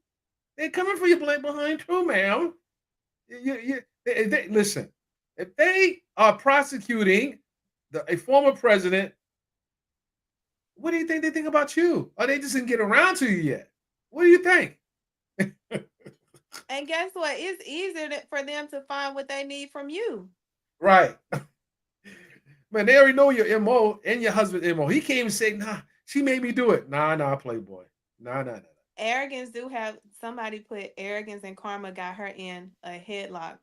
they're coming for your black behind too, ma'am. Listen. If they are prosecuting a former president, what do you think they think about you? Or they just didn't get around to you yet? What do you think? And guess what? It's easier for them to find what they need from you. Right. Man, they already know your MO and your husband's MO. He can't even say, nah, she made me do it. Nah, Playboy. Nah. Arrogance do have somebody put arrogance and karma got her in a headlock.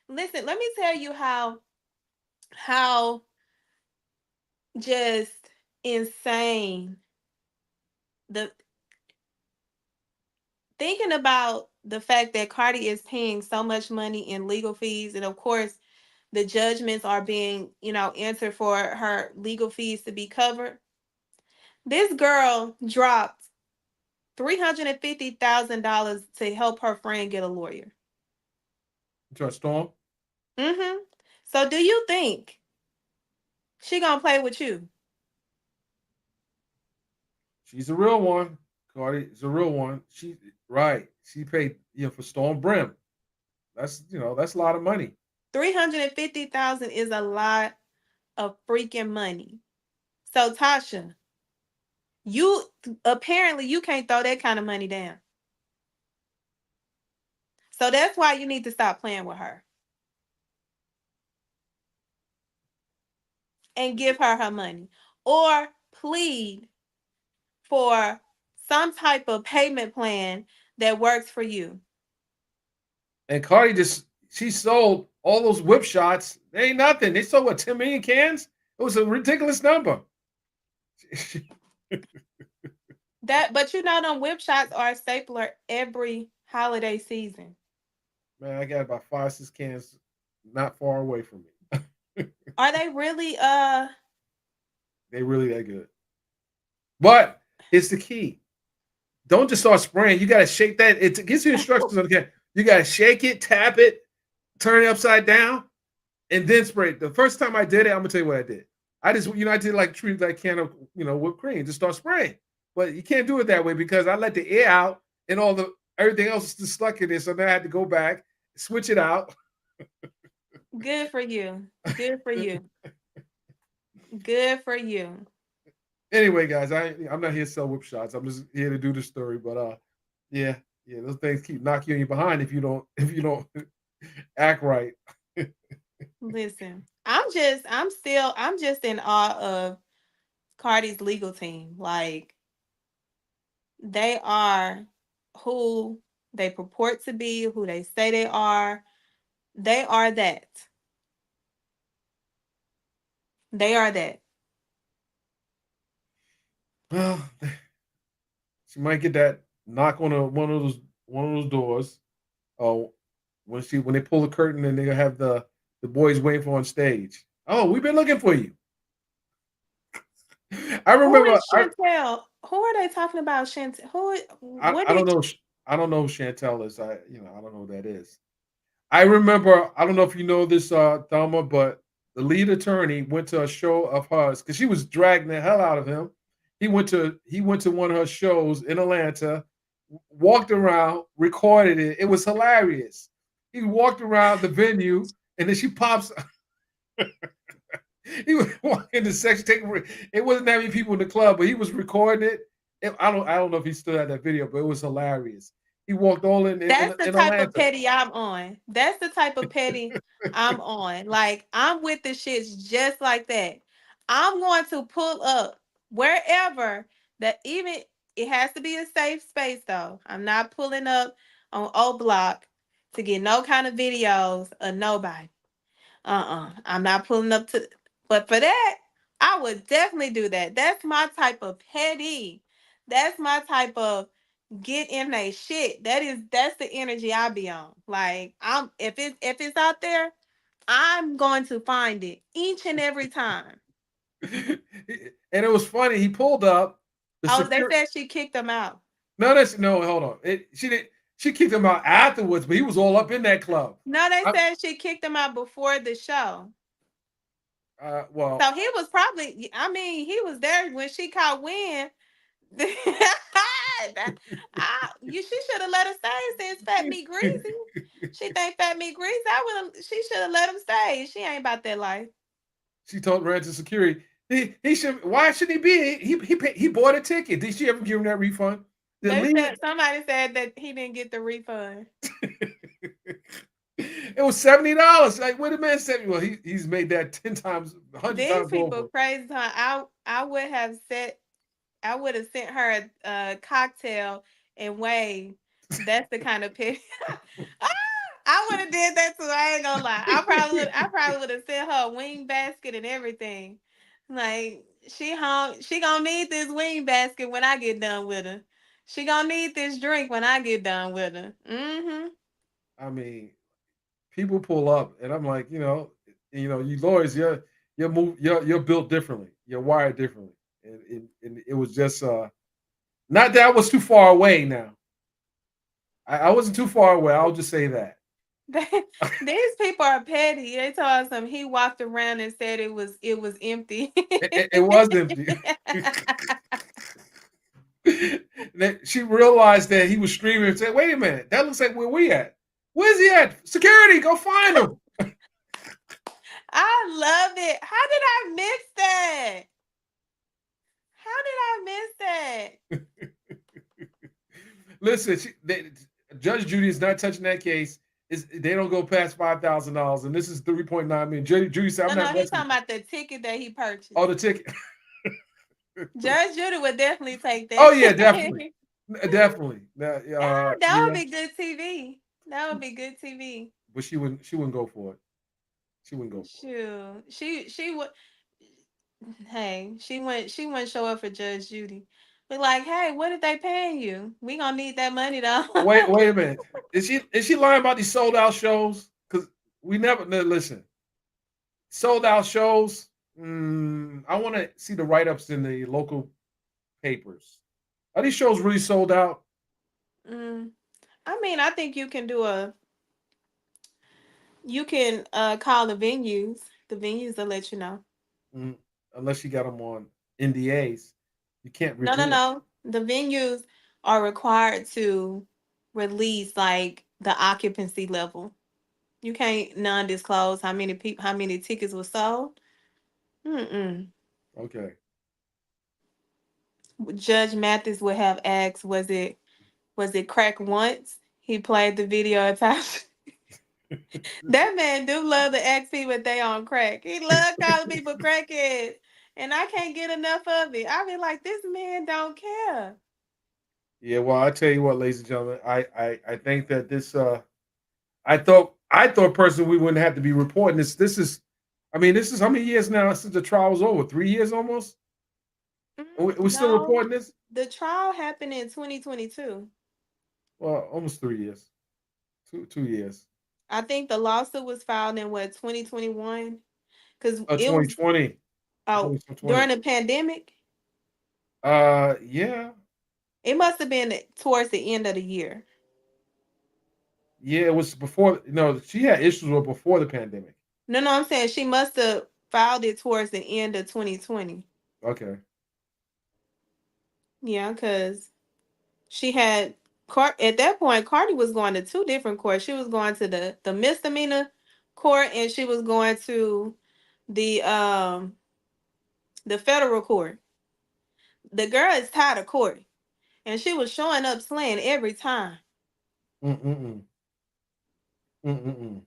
Listen, let me tell you how just insane the thinking about the fact that Cardi is paying so much money in legal fees, and of course the judgments are being, entered for her legal fees to be covered. This girl dropped $350,000 to help her friend get a lawyer. To a storm. Mm-hmm. So do you think she gonna play with you? She's a real one. Cardi is a real one. She right. She paid for Storm Brim. That's a lot of money. 350,000 is a lot of freaking money. So Tasha, you apparently you can't throw that kind of money down. So that's why you need to stop playing with her and give her her money or plead for some type of payment plan that works for you. And Cardi she sold all those whip shots. They ain't nothing. They sold what 10 million cans? It was a ridiculous number. But you know them whip shots are a stapler every holiday season. Man, I got about 5, 6 cans not far away from me. Are they really They really that good. But it's the key. Don't just start spraying. You gotta shake that. It gives you instructions on the can. You gotta shake it, tap it, turn it upside down, and then spray it. The first time I did it, I'm gonna tell you what I did. I just, I did like treat that can of, whipped cream, just start spraying. But you can't do it that way because I let the air out and everything else is just stuck in it. So then I had to go back, switch it out. good for you? Good for you. Good for you. Anyway, guys, I'm not here to sell whip shots. I'm just here to do the story. But yeah, those things keep knocking you in behind if you don't act right. Listen, I'm just in awe of Cardi's legal team. Like they are who they purport to be, who they say they are. They are that. They are that. Well, she might get that knock on one of those doors. Oh, when they pull the curtain and they have the boys waiting for on stage. Oh, we've been looking for you. I Who remember. is Chantel? Who are they talking about? Chantel? Who? What I don't did? know. I don't know who Chantel is. I don't know who that is. I remember. I don't know if you know this, Thelma, but the lead attorney went to a show of hers because she was dragging the hell out of him. He went to one of her shows in Atlanta, walked around, recorded it. It was hilarious. He walked around the venue, and then she pops. He was walking the section, taking. It wasn't that many people in the club, but he was recording it. I don't know if he still had that video, but it was hilarious. He walked all That's the in type of Atlanta. petty I'm on. That's the type of petty I'm on. Like I'm with the shits just like that. I'm going to pull up wherever that even it has to be a safe space though. I'm not pulling up on O Block to get no kind of videos of nobody. I'm not pulling up to but for that, I would definitely do that. That's my type of petty. That's my type of get in their shit. That's the energy I be on. Like I'm if it's out there, I'm going to find it each and every time. And it was funny. He pulled up. The Oh, they security. said she kicked them out. No, that's no. Hold on. She didn't. She kicked him out afterwards, but he was all up in that club. No, they I, said she kicked them out before the show. well, So he was probably, I mean, he was there when she caught wind. She should have let her stay since Fat Meat Greasy. She think Fat Meat Greasy. She should have let him stay. She ain't about that life. she told ran to security. He should. Why should he be? He bought a ticket. Did she ever give him that refund? The They lead. said somebody said that he didn't get the refund. It was $70. Like, wait a minute, 70. Well, he's made that 10 times, 100 These times people over. crazy. Huh? I would have sent her a cocktail and waved. That's the kind of picture. I would have did that too. I ain't gonna lie. I probably would have sent her a wing basket and everything. Like she home. She gonna need this wing basket when I get done with her. She gonna need this drink when I get done with her. Mm-hmm. I mean, people pull up, and I'm like, you lawyers, you're built differently, you're wired differently, and it was just Not that I was too far away. Now I wasn't too far away. I'll just say that. These people are petty. They told us he walked around and said it was empty. It was empty. Then she realized that he was streaming and said, "Wait a minute, that looks like where we at. Where's he at? Security, go find him." I love it. How did I miss that? How did I miss that? Listen, Judge Judy is not touching that case. They don't go past $5,000, and this is 3.9 million. Judy said, "I'm No, not he's messing." talking about the ticket that he Oh, purchased. the ticket. Judge Judy would definitely take Oh that. yeah, definitely, definitely. That would Yeah, be good TV. That would be good TV. but she wouldn't. She wouldn't go for it. She wouldn't go for Shoot, she would. Hey, she wouldn't show up for Judge Judy. But like, hey, what did they paying you? We gonna need that money though. it. Wait a minute. Is she lying about these sold out shows? Because we never no, listen. Sold out shows. I want to see the write ups in the local papers. Are these shows really sold out? Mm, I mean, I think you can call the venues. The venues will let you know. Mm, unless you got them on NDAs, you can't No, no, reveal. no. The venues are required to release like the occupancy level. You can't non-disclose how many tickets were sold. Mm-mm. Okay. Judge Mathis would have asked, was it crack once? He played the video a time. That man do love to ask people if they on crack. He love calling people crackheads. And I can't get enough of it. I be like, this man don't care. Yeah. Well, I tell you what, ladies and gentlemen, I think that this. I thought personally we wouldn't have to be reporting this. This is, I mean, this is how many years now since the trial was over? 3 years almost. We still No, reporting this? the trial happened in 2022. Well, almost 3 years. 2 years. I think the lawsuit was filed in what 2021 because it was 2020. I think oh it's 2020. during the pandemic. Yeah, It must have been towards the end of the year. yeah. It was before. No, she had issues with before the pandemic. No, no, I'm saying she must have filed it towards the end of 2020. Okay. Yeah, because she had at that point. Cardi was going to two different courts. She was going to the misdemeanor court, and she was going to the um the federal court. The girl is tired of court, and she was showing up slaying every time. Mm-mm-mm. Mm-mm-mm.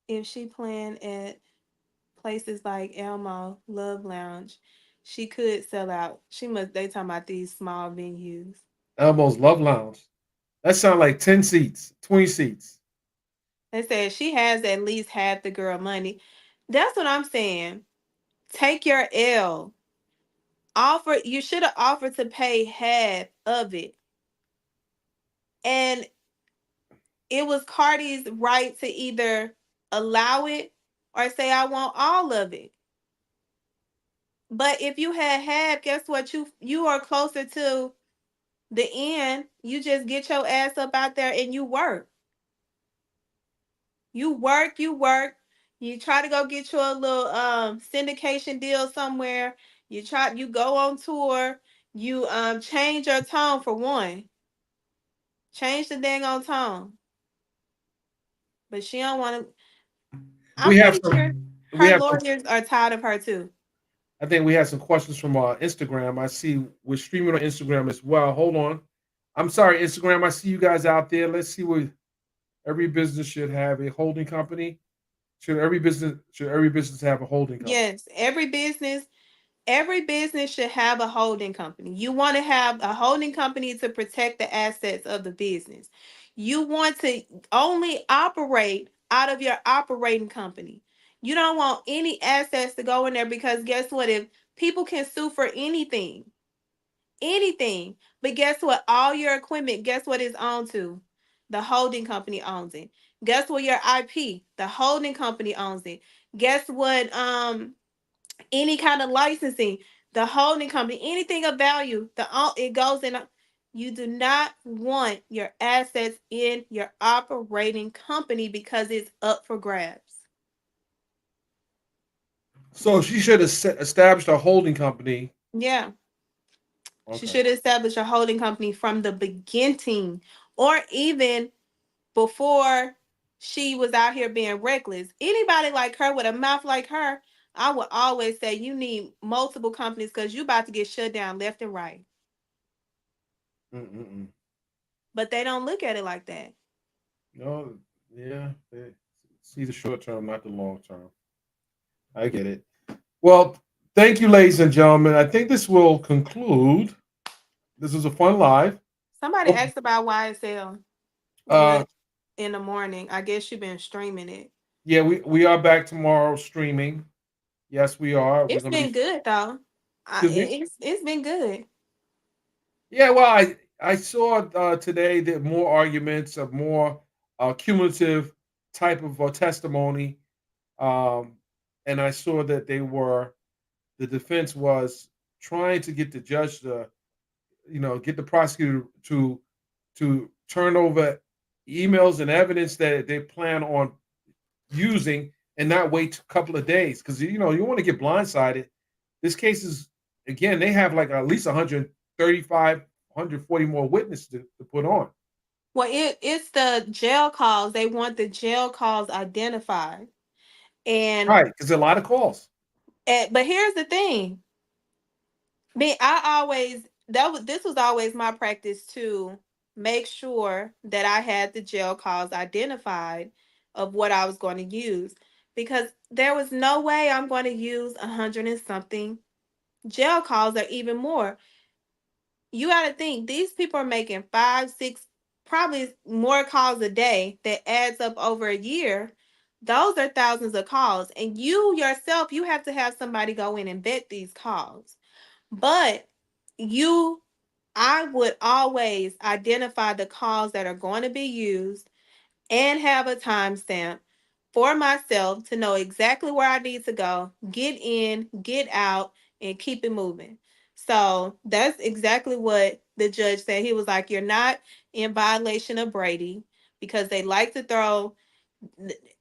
If she playing at places like Elmo Love Lounge, she could sell out. She must. They talking about these small venues. Elmo's Love Lounge. That sounds like 10 seats, 20 seats. They said she has at least half the girl money. That's what I'm saying. Take your L. Offer. You should have offered to pay half of it, and it was Cardi's right to either allow it or say I want all of it. But if you had half, guess what? You are closer to the end. You just get your ass up out there and you work. You work. You try to go get you a little syndication deal somewhere. You go on tour. You change your tone for one. Change the dang on tone. But she don't want to. I'm We have pretty sure some. We her have some. lawyers are tired of her too. I think we have some questions from Instagram. I see we're streaming on Instagram as well. Hold on. I'm sorry, Instagram. I see you guys out there. Let's see what every business should have a holding company. Should every business have a holding company? Yes, every business should have a holding company. You want to have a holding company to protect the assets of the business. You want to only operate out of your operating company. You don't want any assets to go in there because guess what? If people can sue for anything, anything, but guess what? All your equipment, guess what is owned to? The holding company owns it. Guess what? Your IP, the holding company owns it. Guess what? Any kind of licensing, the holding company, anything of value, it goes in. You do not want your assets in your operating company because it's up for grabs. So she should have established a holding company. Yeah. She Okay. should establish a holding company from the beginning, or even before she was out here being reckless. Anybody like her with a mouth like her, I would always say you need multiple companies because you about to get shut down left and right. Mm-mm-mm. But they don't look at it like that. No, yeah. See the short term, not the long term. I get it. Well, thank you, ladies and gentlemen. I think this will conclude. This was a fun live. Somebody Hope, asked about YSL uh, with in the morning. I guess you've been streaming it. yeah, we are back tomorrow streaming. Yes, we are. We're It's gonna been be. good though. Excuse me. It's been good. Yeah, well, I saw today that more arguments of more cumulative type of testimony, um, and I saw that the defense was trying to get the judge to get the prosecutor to turn over emails and evidence that they plan on using and not wait a couple of days because you want to get blindsided. This case is again they have like at least 135, 140 more witnesses to put on. Well, it's the jail calls. They want the jail calls identified. And, Right, because a lot of calls. but here's the thing. Me, I always this was always my practice to make sure that I had the jail calls identified of what I was going to use because there was no way I'm going to use 100 and something jail calls or even more. You got to think these people are making 5, 6, probably more calls a day that adds up over a year. Those are thousands of calls, and you yourself, you have to have somebody go in and vet these calls. But you, I would always identify the calls that are going to be used and have a timestamp for myself to know exactly where I need to go, get in, get out, and keep it moving. So that's exactly what the judge said. He was like, "You're not in violation of Brady because they like to throw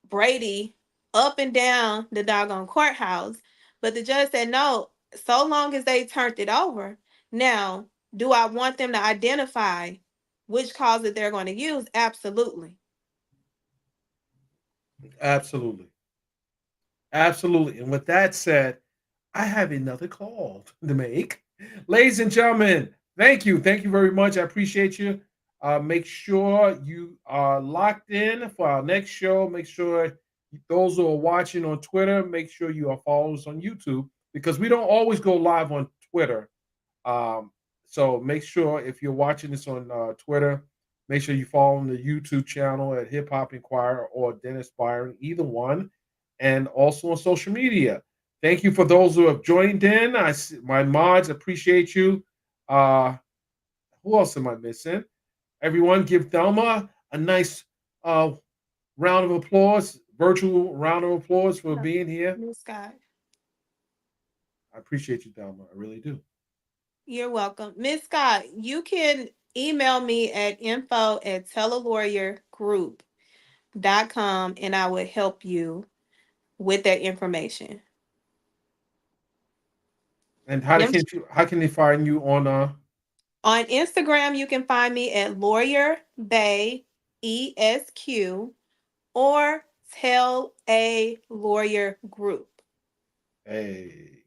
Brady up and down the doggone courthouse." But the judge said, "No, so long as they turned it over. Now, do I want them to identify which calls that they're going to use? Absolutely." Absolutely. Absolutely. And with that said, I have another call to make. Ladies and gentlemen, thank you. Thank you very much. I appreciate you. Make sure you are locked in for our next show. Make sure those who are watching on Twitter, make sure you are following us on YouTube because we don't always go live on Twitter. Um, so make sure if you're watching this on Twitter, make sure you follow the YouTube channel at Hip Hop Inquirer or Dennis Byron, either one, and also on social media. Thank you for those who have joined in. My mods appreciate you. Uh, who else am I missing? Everyone, give Thelma a nice uh, round of applause, virtual round of applause for being here. Miss Scott. I appreciate you, Thelma. I really do. You're welcome. Miss Scott, you can email me at info@telalawyergroup.com and I will help you with that information. And Them- how can they find you on On Instagram, you can find me at Lawyer Bay ESQ or Tell a Lawyer Group. hey,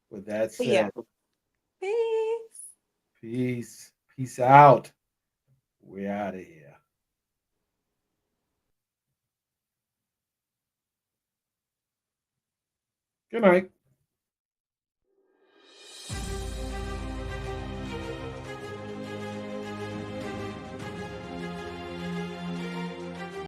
with that Yeah. said, Thanks. peace. Peace out. We're out of here. Good night.